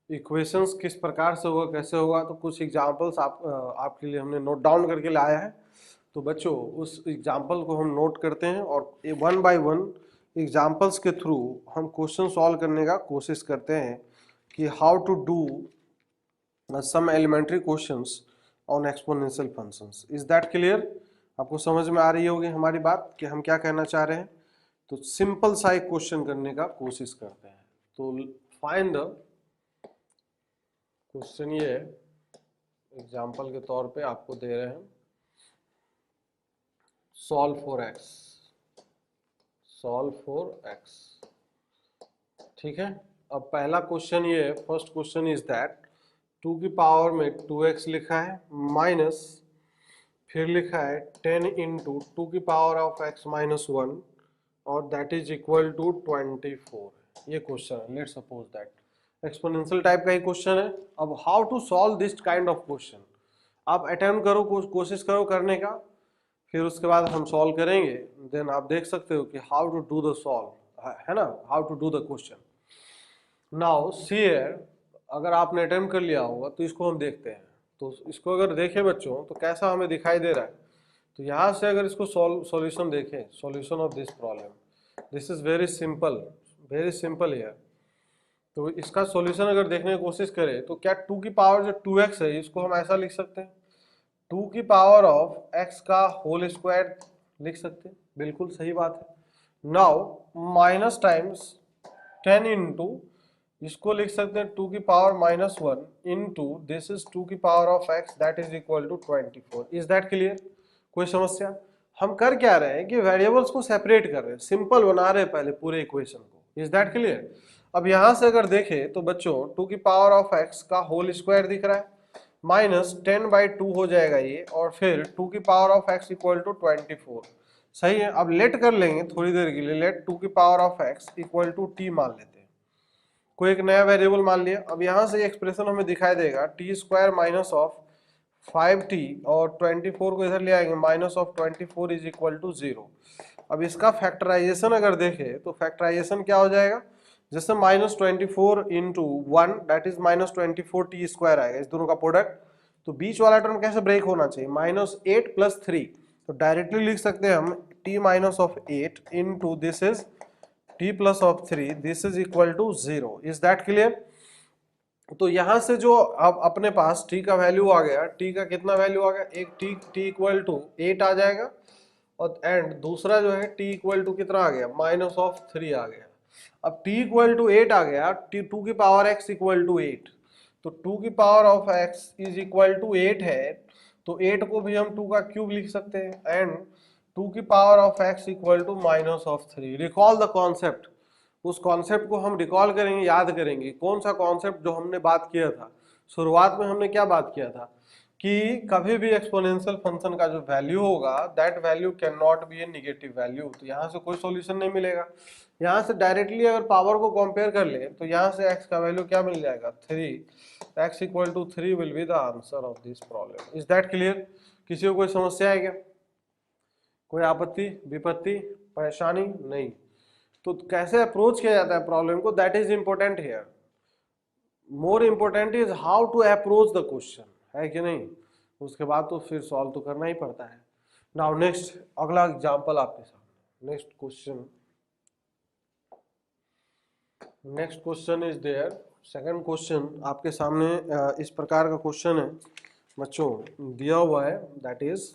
इक्वेशंस किस प्रकार से होगा, कैसे होगा, तो कुछ एग्जांपल्स आपके लिए हमने नोट डाउन करके लाया है। तो बच्चों उस एग्जांपल को हम नोट करते हैं और वन बाय वन एग्जांपल्स के थ्रू हम क्वेश्चन सॉल्व करने का कोशिश करते हैं कि how to do some elementary questions on exponential functions. Is that clear? आपको समझ में आ रही होगी हमारी बात कि हम क्या कहना चाह रहे हैं। तो सिंपल सा एक क्वेश्चन करने का कोशिश करते हैं। तो फाइंड द क्वेश्चन, ये एग्जाम्पल के तौर पे आपको दे रहे हैं, solve for x, solve for x, ठीक है। अब पहला क्वेश्चन ये, फर्स्ट क्वेश्चन इज दैट 2 की पावर में 2x लिखा है माइनस फिर लिखा है 10 इंटू 2 की पावर ऑफ x माइनस 1 और दैट इज इक्वल टू 24। ये क्वेश्चन है, let's suppose that exponential type का ही क्वेश्चन है। अब how to solve this kind of question, आप अटेम्प्ट करो, कोशिश करो करने का, फिर उसके बाद हम सॉल्व करेंगे। देन आप देख सकते हो कि how to do the solve, है ना, how to do the question. Now see here, अगर आपने अटेम्प्ट कर लिया होगा तो इसको हम देखते हैं। तो इसको अगर देखें बच्चों तो कैसा हमें दिखाई दे रहा है, तो यहाँ से अगर इसको सॉल्यूशन देखें, solution of this problem, this is very simple here. तो इसका सॉल्यूशन अगर देखने की कोशिश करें तो क्या 2 की पावर जो 2x है इसको हम ऐसा लिख सकते हैं, 2 की पावर ऑफ x का होल स्क्वायर लिख सकते हैं, बिल्कुल सही बात है। नाउ माइनस टाइम्स 10 इंटू, इसको लिख सकते हैं 2 की power minus 1 into this is 2 की power of x that is equal to 24। Is that clear? कोई समस्या? हम कर क्या रहे हैं कि वेरिएबल्स को सेपरेट कर रहे हैं, सिंपल बना रहे हैं पहले पूरे इक्वेशन को। Is that clear? अब यहां से अगर देखें तो बच्चों 2 की पावर ऑफ x का होल स्क्वायर दिख रहा है माइनस 10/2 हो जाएगा ये, और फिर 2 की power of x equal to 24। सही है। अब लेट कर लेंगे थोड़ी देर के लिए, लेट 2 की power of x equal to t मान लेते हैं, कोई एक नया वेरिएबल मान लिया। अब यहाँ से एक्सप्रेशन हमें दिखाई देगा T square minus of 5t, और 24 को इधर ले आएंगे, minus of 24 is equal to 0। अब इसका फैक्टराइजेशन अगर देखें तो फैक्टराइजेशन क्या हो जाएगा, जैसे minus 24 into 1 that is minus 24 T square आएगा, इस दोनों का प्रोडक्ट। तो बीच वाला टर्म कैसे ब्रेक होना चाहिए, माइनस 8 प्लस 3, तो डायरेक्टली लिख सकते हैं हम t minus of 8 into this is t plus of 3, this is equal to 0। Is that clear? तो यहां से जो अब अपने पास t का वैल्यू आ गया, t का कितना वैल्यू आ गया, एक t इक्वल टू 8 आ जाएगा, और एंड दूसरा जो है t इक्वल टू कितना आ गया, माइनस ऑफ 3 आ गया। अब t इक्वल टू 8 आ गया, 2 की पावर x इक्वल टू 8, तो 2 की power of x is equal to 8 है, तो 8 को भी हम 2 का क्यूब लिख सकते हैं, एंड 2 की power of x equal to minus of 3। Recall the concept, उस कॉन्सेप्ट को हम रिकॉल करेंगे, याद करेंगे। कौन सा कॉन्सेप्ट जो हमने बात किया था शुरुआत में, हमने क्या बात किया था कि कभी भी एक्सपोनेंशियल फंक्शन का जो वैल्यू होगा that value can not B A negative value. तो यहाँ से कोई सॉल्यूशन नहीं मिलेगा। यहाँ से डायरेक्टली अगर पावर को कंपेयर कर ले तो यहाँ से x का वैल्यू क्या मिल जाएगा, 3, x equal to 3 will be the answer of this problem. Is that clear? किसी को कोई समस्या है क्या, कोई आपत्ति विपत्ति परेशानी? नहीं। तो कैसे अप्रोच किया जाता है प्रॉब्लम को, that is important here. More important is how to approach the question, है कि नहीं? उसके बाद तो फिर सॉल्व तो करना ही पड़ता है। नाउ नेक्स्ट, अगला एग्जांपल आपके सामने, next question is there. Second question आपके सामने इस प्रकार का क्वेश्चन है बच्चों, दिया हुआ है दैट इज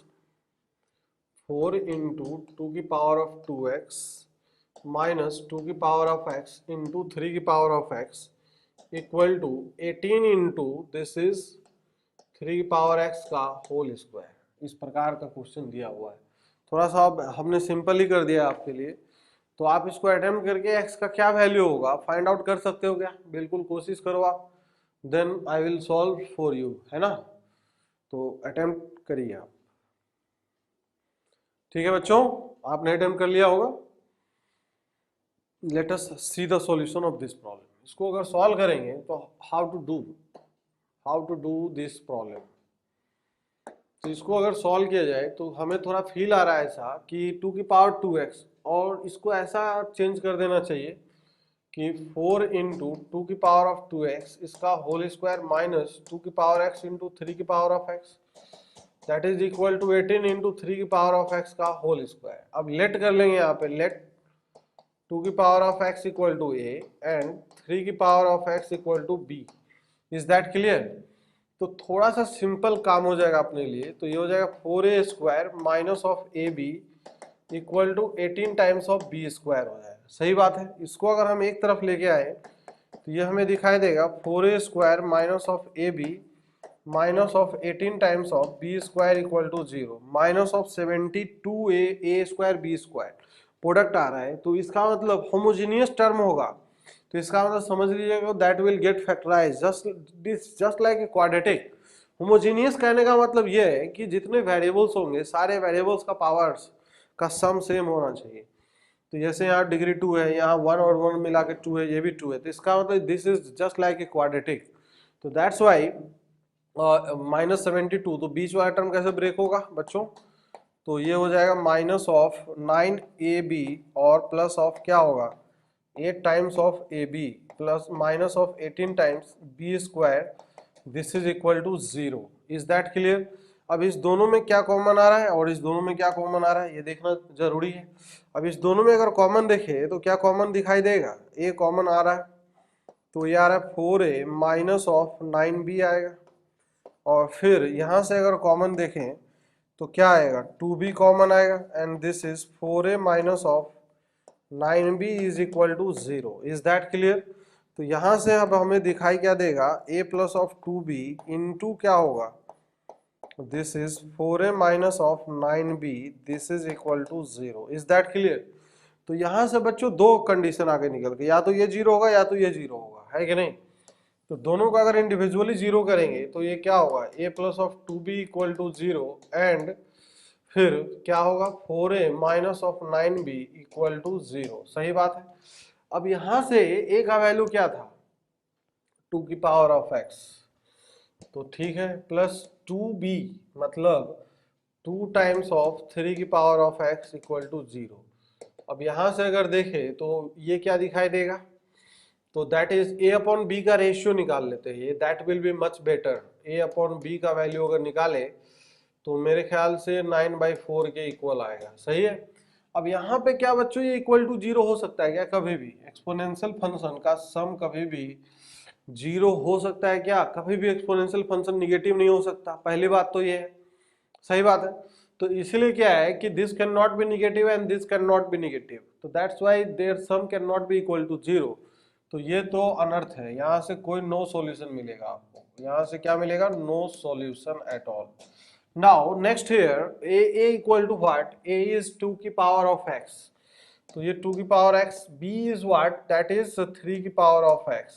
4 इंटू 2 की पावर ऑफ 2x माइनस 2 की पावर ऑफ x इंटू 3 की power of x equal to 18 into this is 3 की पावर x का होल स्क्वायर। इस प्रकार का क्वेश्चन दिया हुआ है। थोड़ा सा अब हमने सिंपल ही कर दिया आपके लिए, तो आप इसको अटेम्प्ट करके x का क्या वैल्यू होगा फाइंड आउट कर सकते हो क्या? बिल्कुल कोशिश करो आप, then I will solve for you, है ना? तो अटेम्प्ट करिए आप। ठीक है बच्चों, आपने अटेम्प्ट कर लिया होगा। Let us see the solution of this problem. इसको अगर सॉल्व करेंगे तो how to do this problem. तो इसको अगर सॉल्व किया जाए तो हमें थोड़ा फील आ रहा है ऐसा कि 2 की पावर 2x, और इसको ऐसा चेंज कर देना चाहिए कि 4 इंटू 2 की पावर ऑफ 2x इसका होल स्क्वायर माइनस 2 की पावर x इंटू 3 की power of x that is equal to 18 into 3 की पावर ऑफ x का होल स्क्वायर। अब लेट कर लेंगे यहाँ पे, लेट 2 की power of x equal to a and 3 की power of x equal to b। Is that clear? तो थोड़ा सा सिंपल काम हो जाएगा अपने लिए। तो ये हो जाएगा 4a square minus of ab equal to 18 times of b square हो जाएगा। सही बात है। इसको अगर हम एक तरफ लेके आए तो ये हमें दिखाई देगा 4a square minus of ab minus of 18 times of b square equal to 0 minus of 72a square b square, product आ रहा है। तो इसका मतलब होमोजीनियस टर्म होगा तो इसका मतलब समझ लीजिएगा that will get factorise just like a quadratic. Homogeneous कहने का मतलब ये है कि जितने वेरिएबल्स होंगे सारे वेरिएबल्स का पावर्स का सम सेम होना चाहिए। तो जैसे यहाँ डिग्री 2 है, यहाँ 1 और 1 मिला के 2 है, ये भी 2 है, तो इसका मतलब this is just like a quadratic. तो दैट्स वाई -72, तो बीच वाला टर्म कैसे ब्रेक होगा बच्चों, तो ये हो जाएगा -9ab और प्लस ऑफ क्या होगा 8 times of ab plus minus of 18 times b square, this is equal to 0। Is that clear? अब इस दोनों में क्या कॉमन आ रहा है और इस दोनों में क्या कॉमन आ रहा है ये देखना जरूरी है। अब इस दोनों में अगर कॉमन देखे तो क्या कॉमन दिखाई देगा, a कॉमन आ रहा है, तो ये आ रहा है 4a माइनस ऑफ 9b आएगा, और फिर यहाँ से अगर कॉमन देखें तो क्या आएगा 2b कॉमन आएगा, and this is 4a minus of 9b is equal to 0। Is that clear? तो यहाँ से अब हमें दिखाई क्या देगा a plus of 2b into क्या होगा, this is 4a minus of 9b, this is equal to 0। Is that clear? तो यहाँ से बच्चों दो कंडीशन आगे निकल के, या तो ये 0 होगा या तो ये 0 होगा, है कि नहीं? तो दोनों का अगर इंडिविजुअली 0 करेंगे तो ये क्या होगा a plus of 2b equal to 0, and फिर क्या होगा 4a minus of 9b equal to 0। सही बात है। अब यहां से a का वैल्यू क्या था 2 की पावर ऑफ x, तो ठीक है, प्लस 2b मतलब 2 टाइम्स ऑफ 3 की power of x equal to 0। अब यहां से अगर देखें तो ये क्या दिखाई देगा, तो that is a upon b का रेशियो निकाल लेते हैं, that will be much better. a upon b का वैल्यू अगर निकाले तो मेरे ख्याल से 9/4 के इक्वल आएगा। सही है। अब यहाँ पे क्या बच्चों ये इक्वल टू 0 हो सकता है क्या? कभी भी एक्सपोनेंशियल फंक्शन का सम कभी भी 0 हो सकता है क्या? कभी भी एक्सपोनेंशियल फंक्शन निगेटिव नहीं हो सकता, पहली बात तो ये है। सही बात है। तो इसलिए क्या है कि this can not be negative and this can not be negative, तो that's why their sum can not be equal to 0। तो ये तो अनर्थ है, यहाँ से कोई नो सॉल्यूशन मिलेगा आपको, यहाँ से क्या मिलेगा, no solution at all. Now next here a equal to what, a is 2 की power of x, तो ये 2 की power x, b is what, that is 3 की power of x।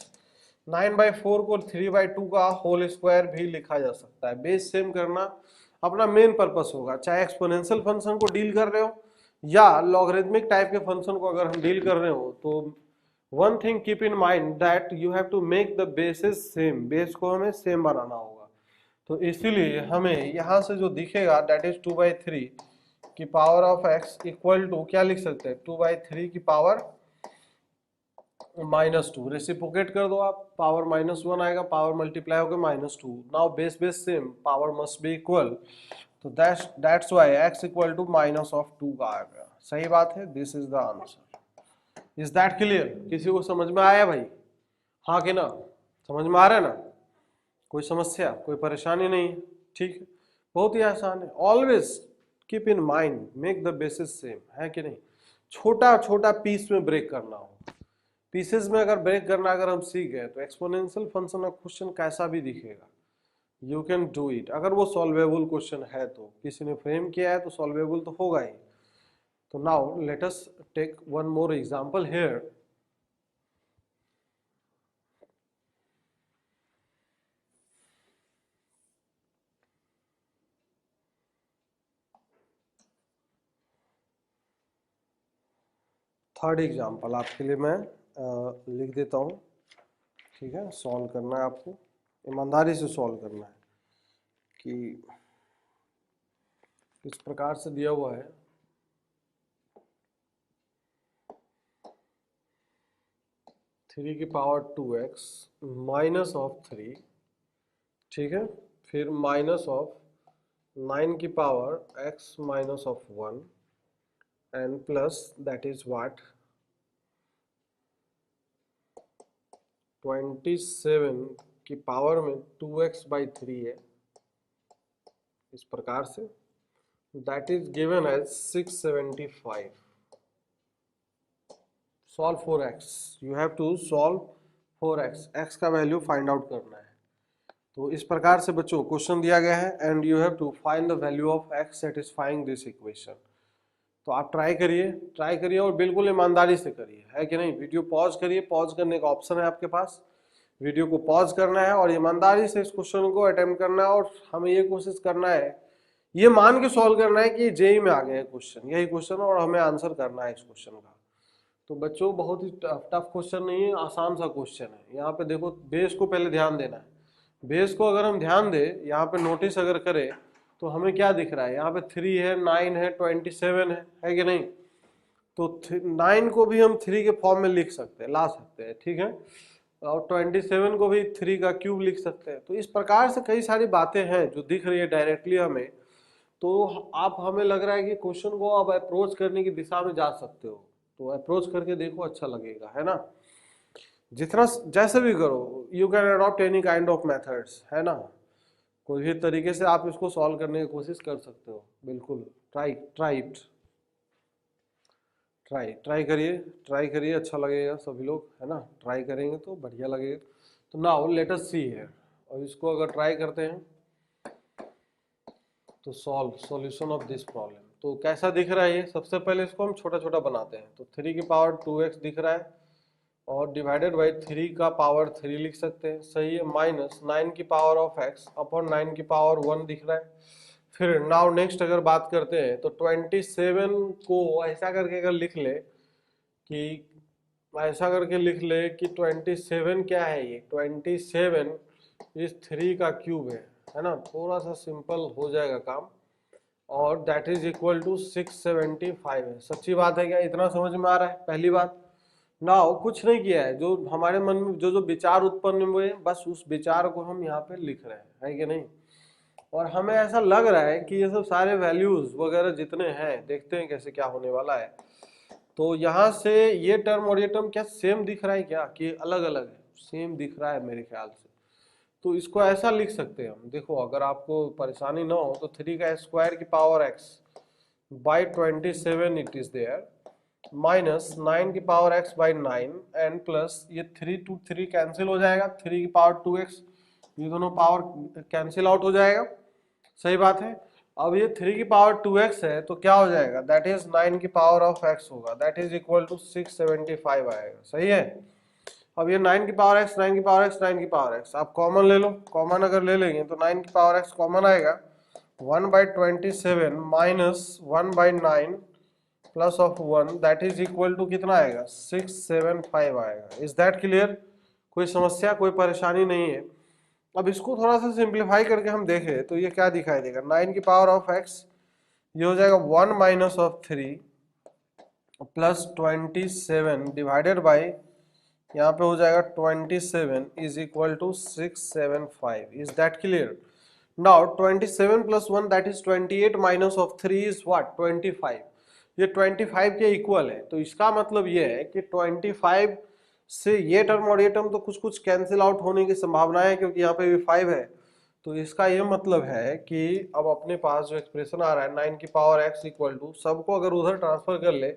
9/4 को 3/2 का होल स्क्वायर भी लिखा जा सकता है। बेस सेम करना अपना मेन पर्पस होगा, चाहे एक्सपोनेंशियल फंक्शन को डील कर रहे हो या लॉगरिथमिक टाइप के फंक्शन को अगर हम डील कर रहे हो, तो one thing keep in mind that you have to make the basis same, base को हमें सेम बनाना होगा। तो इसीलिए हमें यहाँ से जो दिखेगा दैट इज 2/3 की power of x equal to क्या लिख सकते हैं 2/3 की पावर -2, रेसिप्रोकेट कर दो आप, पावर -1 आएगा, पावर मल्टीप्लाई होकर -2। Now base base same, power must be equal, तो that's why x equal to -2 का आएगा। सही बात है, this is the answer. Is that clear? किसी को समझ में आया भाई, हाँ कि ना? समझ में आ रहा है ना? कोई समस्या, कोई परेशानी नहीं है? ठीक है, बहुत ही आसान है। Always keep in mind make the basis same, है कि नहीं? छोटा छोटा पीस में ब्रेक करना हो, पीसेस में अगर ब्रेक करना अगर हम सीख गए तो एक्सपोनेंशियल फंक्शन का क्वेश्चन कैसा भी दिखेगा यू कैन डू इट। अगर वो सॉल्वेबल क्वेश्चन है तो, किसी ने फ्रेम किया है तो सॉल्वेबल तो होगा ही। तो now let us take one more example here. Third example आपके लिए मैं लिख देता हूँ, ठीक है? सॉल्व करना है आपको, ईमानदारी से सॉल्व करना है कि किस प्रकार से दिया हुआ है। थ्री की पावर 2x माइनस ऑफ 3, ठीक है, फिर माइनस ऑफ 9 की power x minus of 1 and plus that is what 27 की पावर में 2x/3 है, इस प्रकार से that is given as 675। Solve for x, you have to solve for x का वैल्यू फाइंड आउट करना है। तो इस प्रकार से बच्चों क्वेश्चन दिया गया है and you have to find the value of x satisfying this equation. तो तो आप ट्राई करिए और बिल्कुल ईमानदारी से करिए, है कि नहीं। वीडियो पॉज करिए, पॉज करने का ऑप्शन है आपके पास, वीडियो को पॉज करना है और ईमानदारी से इस क्वेश्चन को अटेम्प्ट करना है। और हमें ये कोशिश करना है, ये मान के सॉल्व करना है कि जेई में आ गया है क्वेश्चन, यही क्वेश्चन, और हमें आंसर करना है इस क्वेश्चन का। तो बच्चों बहुत ही टफ क्वेश्चन नहीं है, आसान सा क्वेश्चन है। यहाँ पे देखो बेस को पहले ध्यान देना है। बेस को अगर हम ध्यान दें, यहाँ पे नोटिस अगर करें तो हमें क्या दिख रहा है, यहाँ पे 3 है, 9 है, 27 है कि नहीं। तो 9 को भी हम 3 के फॉर्म में लिख सकते हैं, ला सकते हैं, ठीक है। और 27 को भी 3 का क्यूब लिख सकते हैं। तो इस प्रकार से कई सारी बातें हैं जो दिख रही है डायरेक्टली हमें। तो आप, हमें लग रहा है कि क्वेश्चन को आप अप्रोच करने की दिशा में जा सकते हो, तो अप्रोच करके देखो, अच्छा लगेगा, है ना। जितना जैसे भी करो, you can adopt any kind of methods, है ना। कोई भी तरीके से आप इसको सॉल्व करने की कोशिश कर सकते हो, बिल्कुल। ट्राई ट्राई इट, ट्राई करिए, अच्छा लगेगा, सभी लोग, है ना, ट्राई करेंगे तो बढ़िया लगेगा। तो नाउ लेट अस सी है, और इसको अगर ट्राई करते हैं तो सॉल्यूशन ऑफ दिस प्रॉब्लम। तो कैसा दिख रहा है ये, सबसे पहले इसको हम छोटा छोटा बनाते हैं। तो 3 की पावर 2x दिख रहा है, और डिवाइडेड बाई 3 का पावर 3 लिख सकते हैं, सही है, माइनस 9 की पावर ऑफ x अपॉन 9 की पावर 1 दिख रहा है। फिर नाउ नेक्स्ट अगर बात करते हैं तो 27 को ऐसा करके अगर लिख ले कि, ऐसा करके लिख ले कि 27 क्या है, ये 27 इस 3 का क्यूब है ना। थोड़ा सा सिंपल हो जाएगा काम, और दैट इज इक्वल टू 675 है। सच्ची बात है क्या, इतना समझ में आ रहा है, पहली बात। नाउ कुछ नहीं किया है, जो हमारे मन में जो जो विचार उत्पन्न हुए, बस उस विचार को हम यहाँ पे लिख रहे हैं, है कि नहीं। और हमें ऐसा लग रहा है कि ये सब सारे वैल्यूज वगैरह जितने हैं, देखते हैं कैसे क्या होने वाला है। तो यहाँ से ये टर्म और ये टर्म क्या सेम दिख रहा है क्या, कि अलग अलग है, सेम दिख रहा है मेरे ख्याल से। तो इसको ऐसा लिख सकते हैं हम, देखो अगर आपको परेशानी ना हो तो 3 का स्क्वायर की power x by 27 it is there, minus 9 की power x by 9 and plus ये 3 to 3 कैंसिल हो जाएगा, 3 की पावर 2x, ये दोनों पावर कैंसिल आउट हो जाएगा, सही बात है। अब ये 3 की पावर 2x है तो क्या हो जाएगा, दैट इज 9 की पावर ऑफ x होगा, दैट इज इक्वल टू 675 आएगा, सही है। अब ये 9 की पावर x, 9 की पावर x, 9 की पावर x आप कॉमन ले लो, कॉमन अगर ले लेंगे तो 9 की पावर x कॉमन आएगा, 1/27 minus 1/9 plus of 1 that is equal to कितना आएगा, 675 आएगा। इज दैट क्लियर, कोई समस्या, कोई परेशानी नहीं है। अब इसको थोड़ा सा सिंप्लीफाई करके हम देखें तो ये क्या दिखाई देगा, 9 की पावर ऑफ x, ये हो जाएगा 1 minus of 3 plus 27 divided by, यहाँ पे हो जाएगा 27 is equal to 675। Is that clear. Now 27 plus 1 that is 28 minus of 3 is what, 25। ये 25 के इक्वल है। तो इसका मतलब ये है कि 25 से ये टर्म और ये टर्म तो कुछ कुछ कैंसिल आउट होने की संभावना है, क्योंकि यहाँ पे भी 5 है। तो इसका ये मतलब है कि अब अपने पास जो एक्सप्रेशन आ रहा है 9 की पावर x इक्वल टू, सबको अगर उधर ट्रांसफर कर ले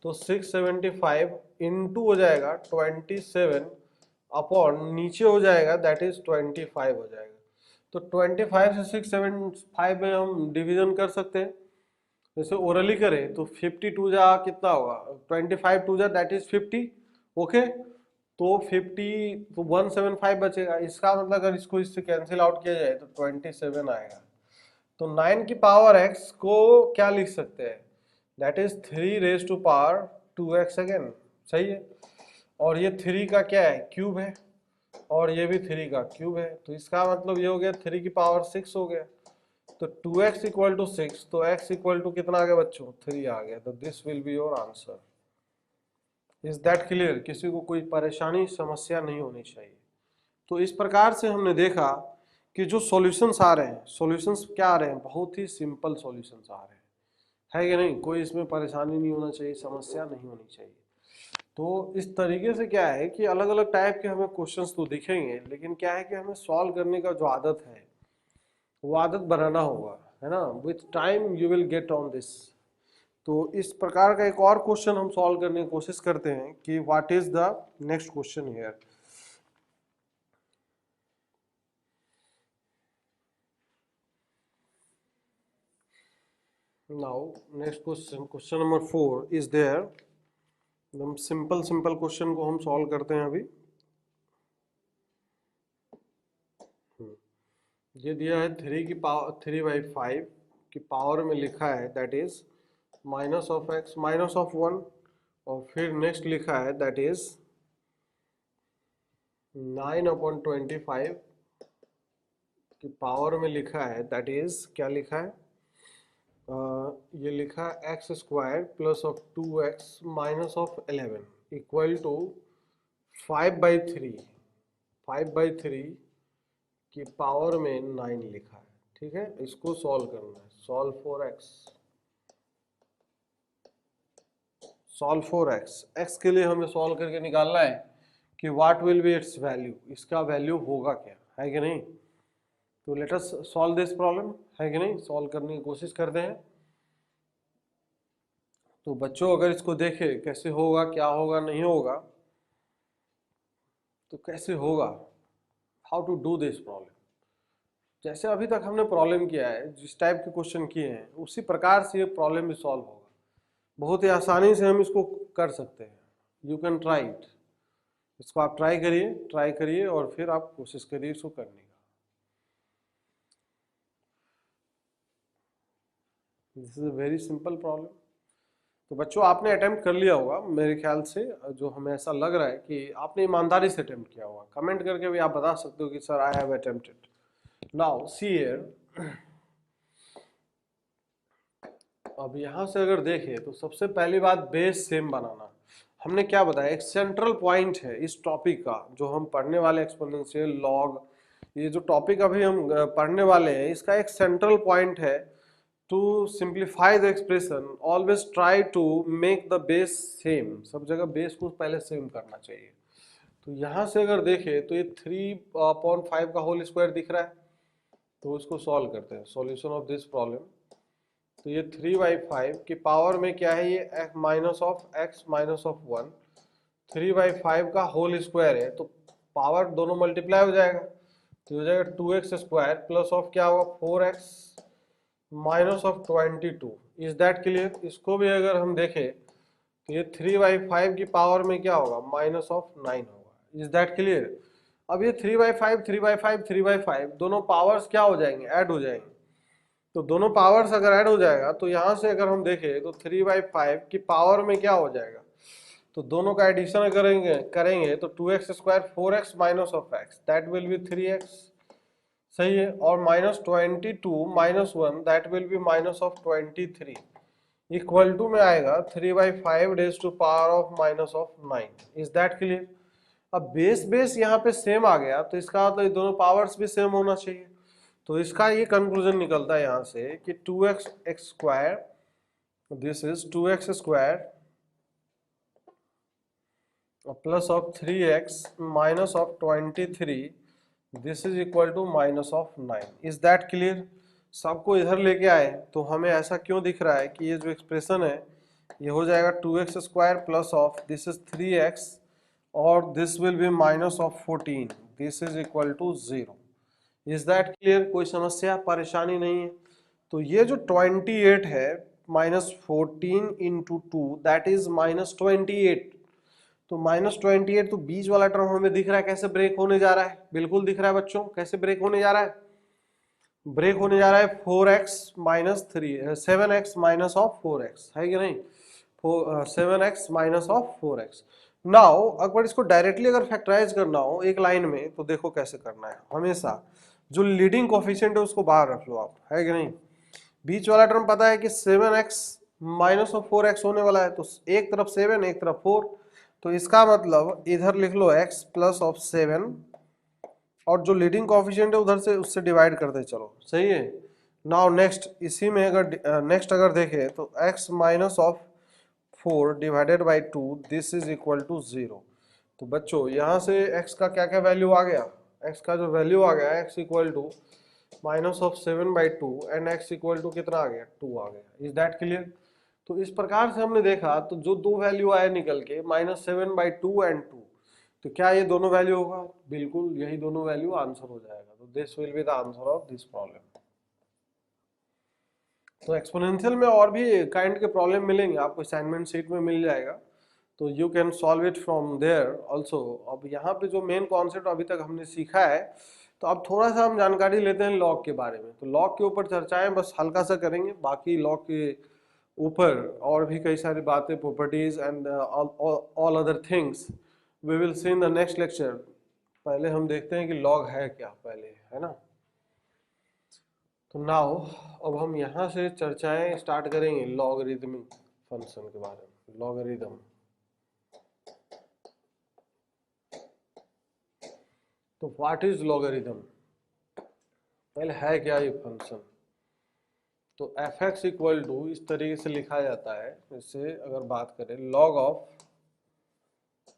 तो 675 इंटू हो जाएगा 27 अपॉन नीचे हो जाएगा दैट इज 25 हो जाएगा। तो 25 से 675 में हम डिवीजन कर सकते हैं, जैसे ओरली करें तो 52 जा कितना होगा, 25 टू जा दैट इज 50, ओके। तो 50 तो 175 बचेगा। इसका मतलब अगर इसको इससे कैंसिल आउट किया जाए तो 27 आएगा। तो 9 की पावर x को क्या लिख सकते हैं, that is 3 raise to power 2x again, सही है। और ये 3 का क्या है, क्यूब है, और ये भी 3 का क्यूब है। तो इसका मतलब ये हो गया 3 की पावर 6 हो गया। तो 2x इक्वल टू 6, तो x इक्वल टू कितना आ गया बच्चों, 3 आ गया। तो this will be your answer. Is that clear, किसी को कोई परेशानी समस्या नहीं होनी चाहिए। तो इस प्रकार से हमने देखा कि जो सॉल्यूशंस आ रहे हैं, सॉल्यूशंस क्या आ रहे हैं, बहुत ही सिंपल सॉल्यूशंस आ रहे हैं, है कि नहीं। कोई इसमें परेशानी नहीं होना चाहिए, समस्या नहीं होनी चाहिए। तो इस तरीके से क्या है कि अलग अलग टाइप के हमें क्वेश्चंस तो दिखेंगे, लेकिन क्या है कि हमें सॉल्व करने का जो आदत है वो आदत बनाना होगा, है ना। With time you will get on this. तो इस प्रकार का एक और क्वेश्चन हम सॉल्व करने की कोशिश करते हैं कि what is the next question here. Now, next question, question number 4 is there. हम सिंपल सिंपल क्वेश्चन को हम सॉल्व करते हैं अभी। ये दिया है 3 की पावर 3/5 की पावर में लिखा है दैट इज -(x) -(1) और फिर नेक्स्ट लिखा है दैट इज 9/25 की पावर में लिखा है दैट इज क्या लिखा है, ये लिखा है x² plus of 2x minus of 11 equal to 5/3 की पावर में 9 लिखा है। ठीक है, इसको सॉल्व करना है। सॉल्व फॉर x के लिए हमें सॉल्व करके निकालना है कि what will be it's value, इसका वैल्यू होगा क्या, है कि नहीं। तो let us solve this problem, है कि नहीं। सॉल्व करने की कोशिश करते हैं। तो बच्चों अगर इसको देखे कैसे होगा, क्या होगा, नहीं होगा, तो कैसे होगा, how to do this problem. जैसे अभी तक हमने प्रॉब्लम किया है, जिस टाइप के क्वेश्चन किए हैं उसी प्रकार से ये प्रॉब्लम भी सॉल्व होगा। बहुत ही आसानी से हम इसको कर सकते हैं। You can try it. इसको आप ट्राई करिए और फिर आप कोशिश करिए इसको करने का। This is a very simple problem. तो बच्चों आपने अटेम्प्ट कर लिया होगा मेरे ख्याल से, जो हमें ऐसा लग रहा है कि आपने ईमानदारी से अटेम्प्ट किया होगा। कमेंट करके भी आप बता सकते हो कि sir I have attempted. Now see here, अब यहाँ से अगर देखें तो सबसे पहली बात बेस सेम बनाना। हमने क्या बताया, एक सेंट्रल पॉइंट है इस टॉपिक का जो हम पढ़ने वाले एक्सपोनेंशियल लॉग, ये जो टॉपिक अभी हम पढ़ने वाले हैं इसका एक सेंट्रल पॉइंट है। To simplify the expression always try to make the base same. सब जगह बेस को पहले सेम करना चाहिए। तो यहाँ से अगर देखें तो ये 3/5 का होल स्क्वायर दिख रहा है, तो इसको सॉल्व करते हैं। सॉल्यूशन ऑफ दिस प्रॉब्लम, तो ये 3/5 की पावर में क्या है, ये -(x) -(1) 3/5 का होल स्क्वायर है, तो पावर दोनों मल्टीप्लाई हो जाएगा, तो हो जाएगा 2x² प्लस ऑफ क्या होगा 4x -(22). Is that clear. इसको भी अगर हम देखें तो ये 3/5 की पावर में क्या होगा -(9) होगा। Is that clear. अब ये 3/5 3/5 3/5 दोनों पावर्स क्या हो जाएंगे, ऐड हो जाएंगे। तो दोनों पावर्स अगर ऐड हो जाएगा तो यहाँ से अगर हम देखें तो 3/5 की पावर में क्या हो जाएगा, तो दोनों का एडिशन करेंगे तो 2x² 4x minus of x that will be 3x। सही है। और -22 -1 that will be -(23) equal to में आएगा 3/5 raise to power of -(9). Is that clear. अब बेस यहाँ पे सेम आ गया, तो इसका मतलब ये दोनों पावर्स भी सेम होना चाहिए। तो इसका ये कंक्लूजन निकलता है यहाँ से कि 2x², this is 2x² plus of 3x minus of 23, this is equal to -(9). Is that clear. सबको इधर लेके आए तो हमें ऐसा क्यों दिख रहा है कि ये जो एक्सप्रेशन है ये हो जाएगा 2x² plus of this is 3x और this will be -(14), this is equal to 0। Is that clear. कोई समस्या परेशानी नहीं है। तो ये जो 28 है -14 इंटू 2 दैट इज -28। तो -28 तो बीच वाला टर्म हमें दिख रहा है कैसे ब्रेक होने जा रहा है, बिल्कुल दिख रहा है बच्चों। कैसे ब्रेक होने जा रहा है, ब्रेक होने जा रहा है 4x minus 7x minus of 4x, है कि नहीं। 7x minus of 4x। Now अगर इसको डायरेक्टली अगर फैक्टराइज करना हो एक लाइन में तो देखो कैसे करना है। हमेशा जो लीडिंग कोफिशिएंट है उसको बाहर रख लो आप, है कि नहीं। बीच वाला टर्म पता है कि 7x माइनस ऑफ 4x होने वाला है, तो एक तरफ 7 एक तरफ 4, तो इसका मतलब इधर लिख लो x प्लस ऑफ 7 और जो लीडिंग कोफिशिएंट है उधर से उससे डिवाइड करते चलो। सही है। नाउ नेक्स्ट इसी में अगर नेक्स्ट अगर देखें तो x minus of 4 divided by 2 this is equal to 0। तो बच्चों यहाँ से x का क्या क्या वैल्यू आ गया, x का जो वैल्यू आ गया x equal to -(7/2) and x equal to कितना आ गया 2 आ गया। Is that clear. तो इस प्रकार से हमने देखा तो जो दो वैल्यू आए निकल के -(7/2) एंड 2, तो क्या ये दोनों वैल्यू होगा, बिल्कुल यही दोनों वैल्यू आंसर हो जाएगा। तो this will be the answer of this problem. तो एक्सपोनेंशियल में और भी काइंड के प्रॉब्लम मिलेंगे आपको, असाइनमेंट शीट में मिल जाएगा, तो you can solve it from there also. अब यहाँ पे जो मेन कॉन्सेप्ट अभी तक हमने सीखा है, तो अब थोड़ा सा हम जानकारी लेते हैं लॉग के बारे में। तो लॉग के ऊपर चर्चाएं बस हल्का सा करेंगे, बाकी लॉग के ऊपर और भी कई सारी बातें, properties and all other things we will see in the next lecture. पहले हम देखते हैं कि लॉग है क्या पहले, है ना। तो नाउ अब हम यहाँ से चर्चाएं स्टार्ट करेंगे लॉगरिदमिक फंक्शन के बारे में। लॉगरिदम, तो व्हाट इज लॉगरिदम, पहले है क्या ये फंक्शन। तो एफ एक्स इक्वल टू इस तरीके से लिखा जाता है, जैसे अगर बात करें log of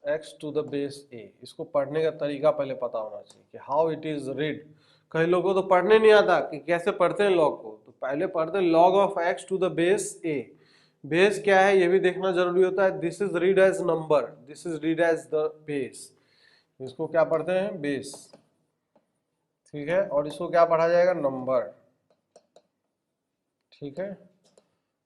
x to the base a. इसको पढ़ने का तरीका पहले पता होना चाहिए कि हाउ इट इज रीड। कई लोगों को तो पढ़ने नहीं आता कि कैसे पढ़ते हैं लॉग को, तो पहले पढ़ते हैं log of x to the base a. Base क्या है ये भी देखना जरूरी होता है। This is read as number, this is read as the base. इसको क्या पढ़ते हैं, बेस, ठीक है। और इसको क्या पढ़ा जाएगा, नंबर, ठीक है।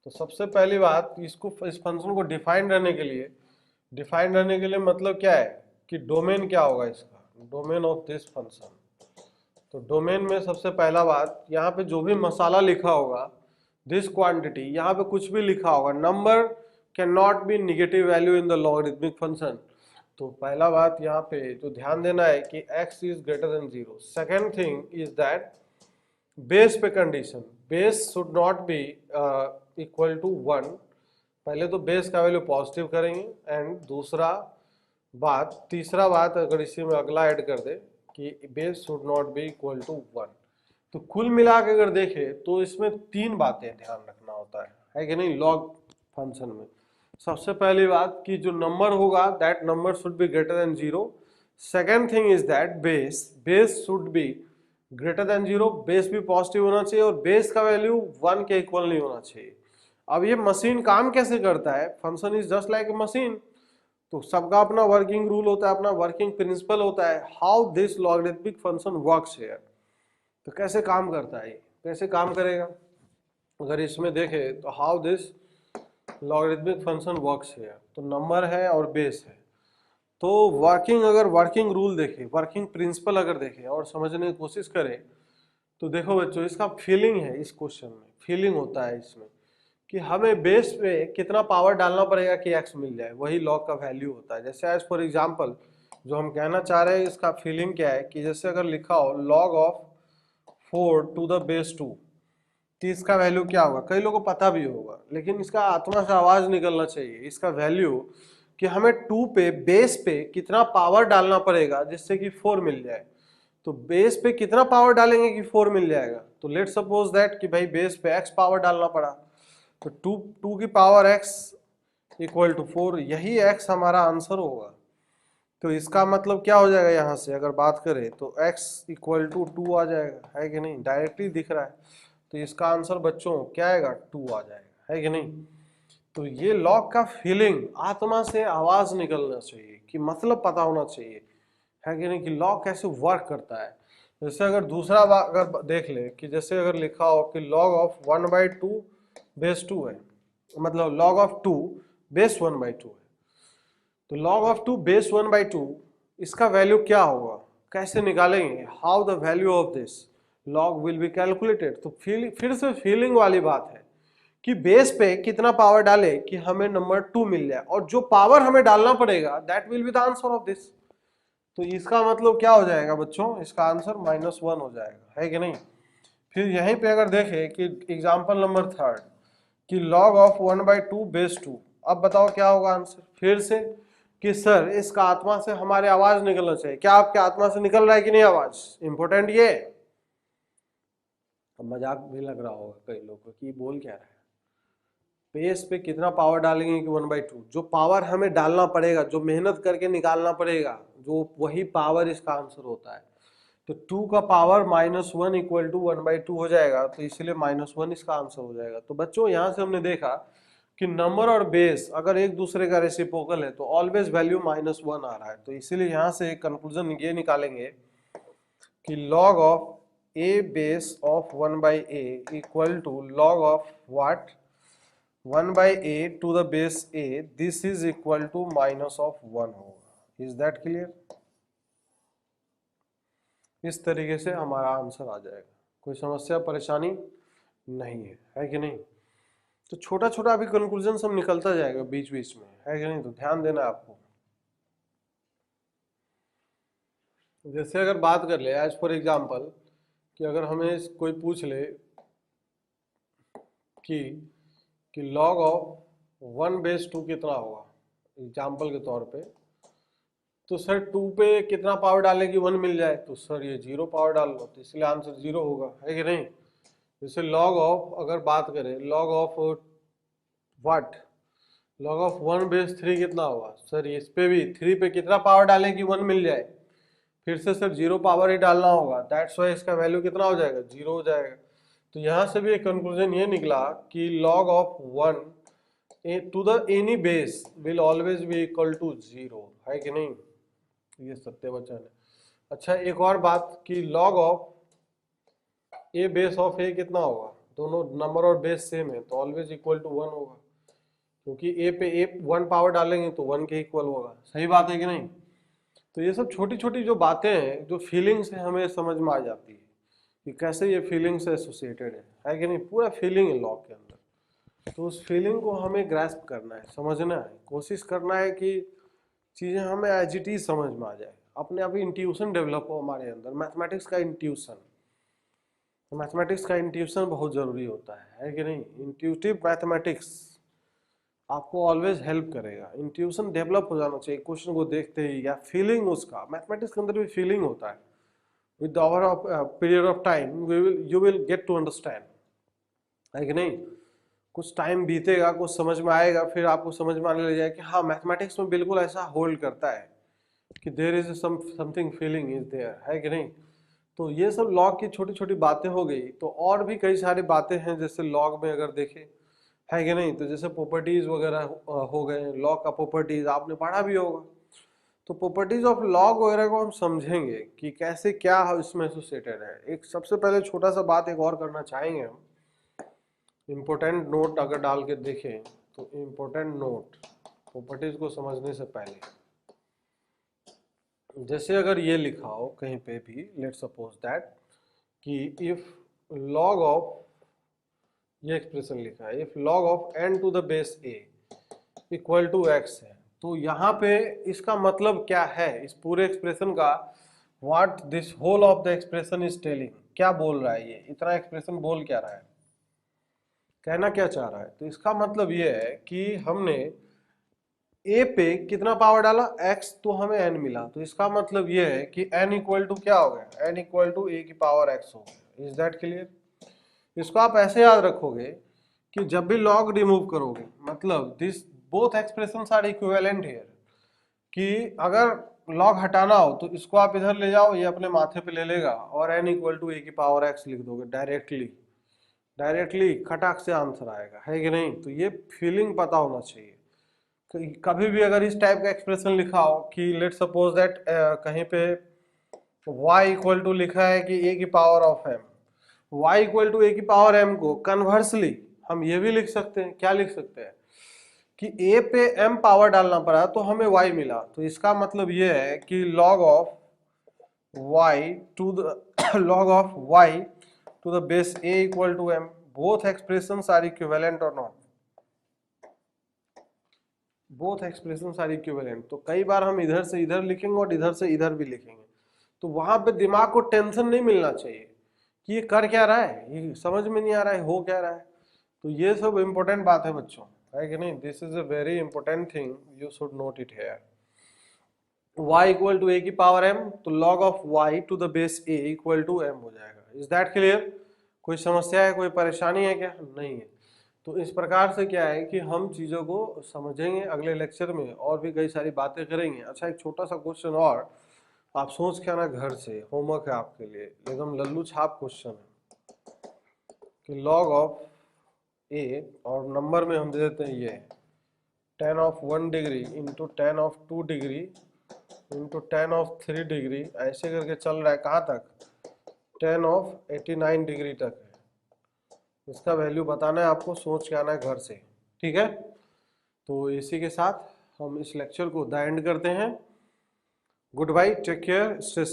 तो सबसे पहली बात, इसको इस फंक्शन को डिफाइन रहने के लिए मतलब क्या है कि डोमेन क्या होगा इसका, डोमेन ऑफ दिस फंक्शन। तो डोमेन में सबसे पहला बात, यहाँ पे जो भी मसाला लिखा होगा, दिस क्वांटिटी, यहाँ पे कुछ भी लिखा होगा, number can not be negative value in the logarithmic function. तो पहला बात यहाँ पे जो ध्यान देना है कि x is greater than 0। Second thing is that base पे condition, base should not be equal to 1। पहले तो बेस का वैल्यू पॉजिटिव करेंगे, एंड दूसरा बात, तीसरा बात अगर इसी में अगला ऐड कर दे कि base should not be equal to 1। तो कुल मिला के अगर देखें तो इसमें तीन बातें ध्यान रखना होता है कि नहीं लॉग फंक्शन में। सबसे पहली बात कि जो नंबर होगा that number should be greater than 0। Second thing is that base should be greater than 0, base भी पॉजिटिव होना चाहिए और बेस का वैल्यू 1 के इक्वल नहीं होना चाहिए। अब ये मशीन काम कैसे करता है, function is just like A machine, तो सबका अपना वर्किंग रूल होता है, अपना वर्किंग प्रिंसिपल होता है, how this logarithmic function works here. तो कैसे काम करता है, कैसे काम करेगा, अगर इसमें देखे तो how this logarithmic function works here. तो नंबर है और बेस है, तो अगर वर्किंग रूल देखे, वर्किंग प्रिंसिपल अगर देखे और समझने की कोशिश करें, तो देखो बच्चों इसका फीलिंग है, इस क्वेश्चन में फीलिंग होता है इसमें कि हमें बेस पे कितना पावर डालना पड़ेगा कि x मिल जाए, वही लॉग का वैल्यू होता है। जैसे एज फॉर एग्जांपल जो हम कहना चाह रहे हैं, इसका फीलिंग क्या है कि जैसे अगर लिखा हो log of 4 to the base 2, तो इसका वैल्यू क्या होगा, कई लोगों को पता भी होगा, लेकिन इसका आत्मा से आवाज निकलना चाहिए। इसका वैल्यू कि हमें 2 पे बेस पे कितना पावर डालना पड़ेगा जिससे कि 4 मिल जाए। तो बेस पे कितना पावर डालेंगे कि 4 मिल जाएगा। तो लेट सपोज दैट कि भाई बेस पे x पावर डालना पड़ा, तो 2 की पावर x इक्वल टू 4, यही x हमारा आंसर होगा। तो इसका मतलब क्या हो जाएगा, यहाँ से अगर बात करें तो x इक्वल टू 2 आ जाएगा, है कि नहीं, डायरेक्टली दिख रहा है। तो इसका आंसर बच्चों क्या आएगा, 2 आ जाएगा, है कि नहीं। तो ये लॉग का फीलिंग, आत्मा से आवाज निकलना चाहिए कि मतलब पता होना चाहिए, है कि नहीं, कि लॉग कैसे वर्क करता है। जैसे अगर दूसरा अगर देख ले कि जैसे अगर लिखा हो कि log ऑफ 1/2 बेस 2 है, मतलब log ऑफ 2 बेस 1/2 है। तो log ऑफ 2 बेस 1/2 इसका वैल्यू क्या होगा, कैसे निकालेंगे, how the value of this log will be calculated. तो फिर से फीलिंग वाली बात है कि बेस पे कितना पावर डाले कि हमें नंबर 2 मिल जाए, और जो पावर हमें डालना पड़ेगा that will be the answer of this. तो इसका मतलब क्या हो जाएगा बच्चों, इसका आंसर -1 हो जाएगा, है कि नहीं। फिर यहीं पे अगर देखें कि एग्जांपल नंबर 3 कि log ऑफ 1/2 बेस 2, अब बताओ क्या होगा आंसर। फिर से कि सर इसका आत्मा से हमारे आवाज निकलना चाहिए, क्या आपके आत्मा से निकल रहा है कि नहीं आवाज, इंपॉर्टेंट ये। अब मजाक भी लग रहा होगा कई लोगों को कि बोल क्या रहा है, बेस पे कितना पावर डालेंगे कि 1/2, जो पावर हमें डालना पड़ेगा, जो मेहनत करके निकालना पड़ेगा, जो वही पावर इसका आंसर होता है। तो 2 का पावर -1 इक्वल टू 1/2 हो जाएगा, तो इसलिए -1 इसका आंसर हो जाएगा। तो बच्चों यहाँ से हमने देखा कि नंबर और बेस अगर एक दूसरे का रेसिप्रोकल है तो ऑलवेज वैल्यू -1 आ रहा है। तो इसीलिए यहाँ से एक कंक्लूजन ये निकालेंगे कि log of a base of 1/a equal to log of what 1/a to the base a, this is equal to minus of 1 होगा। Is that clear? इस तरीके से हमारा आंसर आ जाएगा, कोई समस्या परेशानी नहीं है कि नहीं? तो छोटा छोटा अभी कंक्लूजन सब निकलता जाएगा बीच बीच में, है कि नहीं? तो ध्यान देना आपको। जैसे अगर बात कर ले एज फॉर एग्जांपल कि अगर हमें कोई पूछ ले कि लॉग ऑफ 1/2 कितना होगा एग्जांपल के तौर पे, तो सर 2 पे कितना पावर डालें कि 1 मिल जाए? तो सर ये 0 पावर डाल लो, तो इसलिए आंसर 0 होगा, है कि नहीं? जैसे लॉग ऑफ अगर बात करें log of what log of 1/3 कितना होगा? सर इस पे भी 3 पे कितना पावर डालें कि 1 मिल जाए? फिर से सर 0 पावर ही डालना होगा, दैट्स वाई इसका वैल्यू कितना हो जाएगा? 0 हो जाएगा। तो यहाँ से भी एक कंक्लूजन ये निकला कि log of 1 to the any base will always be equal to 0, है कि नहीं? ये सत्य वचन है। अच्छा एक और बात कि log of a base of a कितना होगा? दोनों नंबर और बेस सेम है तो ऑलवेज इक्वल टू 1 होगा, क्योंकि a पे a 1 पावर डालेंगे तो 1 के इक्वल होगा। सही बात है कि नहीं? तो ये सब छोटी छोटी जो बातें हैं, जो फीलिंग्स है, हमें समझ में आ जाती है कि कैसे ये फीलिंग्स एसोसिएटेड है कि नहीं? पूरा फीलिंग है लॉ के अंदर। तो उस फीलिंग को हमें ग्रैस्प करना है, समझना है, कोशिश करना है कि चीज़ें हमें एज इट इज समझ में आ जाए, अपने आप इंट्यूशन डेवलप हो हमारे अंदर। मैथमेटिक्स का इंट्यूशन, मैथमेटिक्स का इंट्यूशन बहुत ज़रूरी होता है कि नहीं? इंट्यूटिव मैथमेटिक्स आपको ऑलवेज हेल्प करेगा। इंट्यूशन डेवलप हो जाना चाहिए क्वेश्चन को देखते ही, या फीलिंग उसका, मैथमेटिक्स के अंदर भी फीलिंग होता है। With the over of period of time you will get to understand, है कि नहीं? कुछ टाइम बीतेगा, कुछ समझ में आएगा, फिर आपको समझ में आने लग जाए कि हाँ मैथमेटिक्स में बिल्कुल ऐसा होल्ड करता है कि there is something feeling is there, है कि नहीं? तो ये सब लॉग की छोटी छोटी बातें हो गई। तो और भी कई सारी बातें हैं जैसे लॉग में अगर देखें, है कि नहीं? तो जैसे प्रॉपर्टीज वगैरह हो गए, लॉग का प्रॉपर्टीज आपने पढ़ा भी होगा। तो प्रॉपर्टीज ऑफ लॉग वगैरह को हम समझेंगे कि कैसे क्या इसमें एसोसिएटेड है। एक सबसे पहले छोटा सा बात एक और करना चाहेंगे हम, इम्पोर्टेंट नोट अगर डाल के देखें तो इम्पोर्टेंट नोट प्रॉपर्टीज को समझने से पहले, जैसे अगर ये लिखा हो कहीं पे भी, लेट्स सपोज दैट कि इफ लॉग ऑफ, ये एक्सप्रेशन लिखा है, if log of n to the base a equal to x है, तो यहाँ पे इसका मतलब क्या है इस पूरे एक्सप्रेशन का? What this whole of the expression is telling, क्या बोल रहा है? ये इतना एक्सप्रेशन बोल क्या रहा है, कहना क्या चाह रहा है? तो इसका मतलब ये है कि हमने a पे कितना पावर डाला? x, तो हमें n मिला। तो इसका मतलब ये है कि n इक्वल टू क्या हो गया? n इक्वल टू a की पावर x हो गया। Is that clear? इसको आप ऐसे याद रखोगे कि जब भी लॉग रिमूव करोगे, मतलब this both expressions are equivalent here, कि अगर लॉग हटाना हो तो इसको आप इधर ले जाओ, ये अपने माथे पे ले लेगा और n इक्वल टू a की पावर x लिख दोगे डायरेक्टली खटाक से आंसर आएगा, है कि नहीं? तो ये फीलिंग पता होना चाहिए। कभी भी अगर इस टाइप का एक्सप्रेशन लिखा हो कि लेट सपोज दैट कहीं पे y इक्वल टू लिखा है कि a की power of m, y equal to a की पावर m को कन्वर्सली हम ये भी लिख सकते हैं, क्या लिख सकते हैं कि a पे m पावर डालना पड़ा तो हमें y मिला। तो इसका मतलब ये है कि log of y to the log of y to the base a equal to m, both expressions are equivalent और not? Both expressions are equivalent. तो कई बार हम इधर से इधर लिखेंगे और इधर से इधर भी लिखेंगे, तो वहां पे दिमाग को टेंशन नहीं मिलना चाहिए कि ये कर क्या रहा है, ये समझ में नहीं आ रहा है, हो क्या रहा है। तो ये सब इंपॉर्टेंट बात है बच्चों, है कि नहीं? This is a very important thing, you should note it here. y equal to a की पावर m, तो log of y to the base a equal to m हो जाएगा। Is that clear? कोई समस्या है, कोई परेशानी है क्या? नहीं है। तो इस प्रकार से क्या है कि हम चीज़ों को समझेंगे, अगले लेक्चर में और भी कई सारी बातें करेंगे। अच्छा एक छोटा सा क्वेश्चन और आप सोच के आना, घर से होमवर्क है आपके लिए, एकदम लल्लू छाप क्वेश्चन है कि log ऑफ a, और नंबर में हम दे देते हैं ये tan of 1 degree into tan of 2 degree into tan of 3 degree, ऐसे करके चल रहा है कहाँ तक? tan ऑफ 89 डिग्री तक है। इसका वैल्यू बताना है आपको, सोच के आना है घर से, ठीक है। तो इसी के साथ हम इस लेक्चर को द एंड करते हैं। Goodbye, take care, stay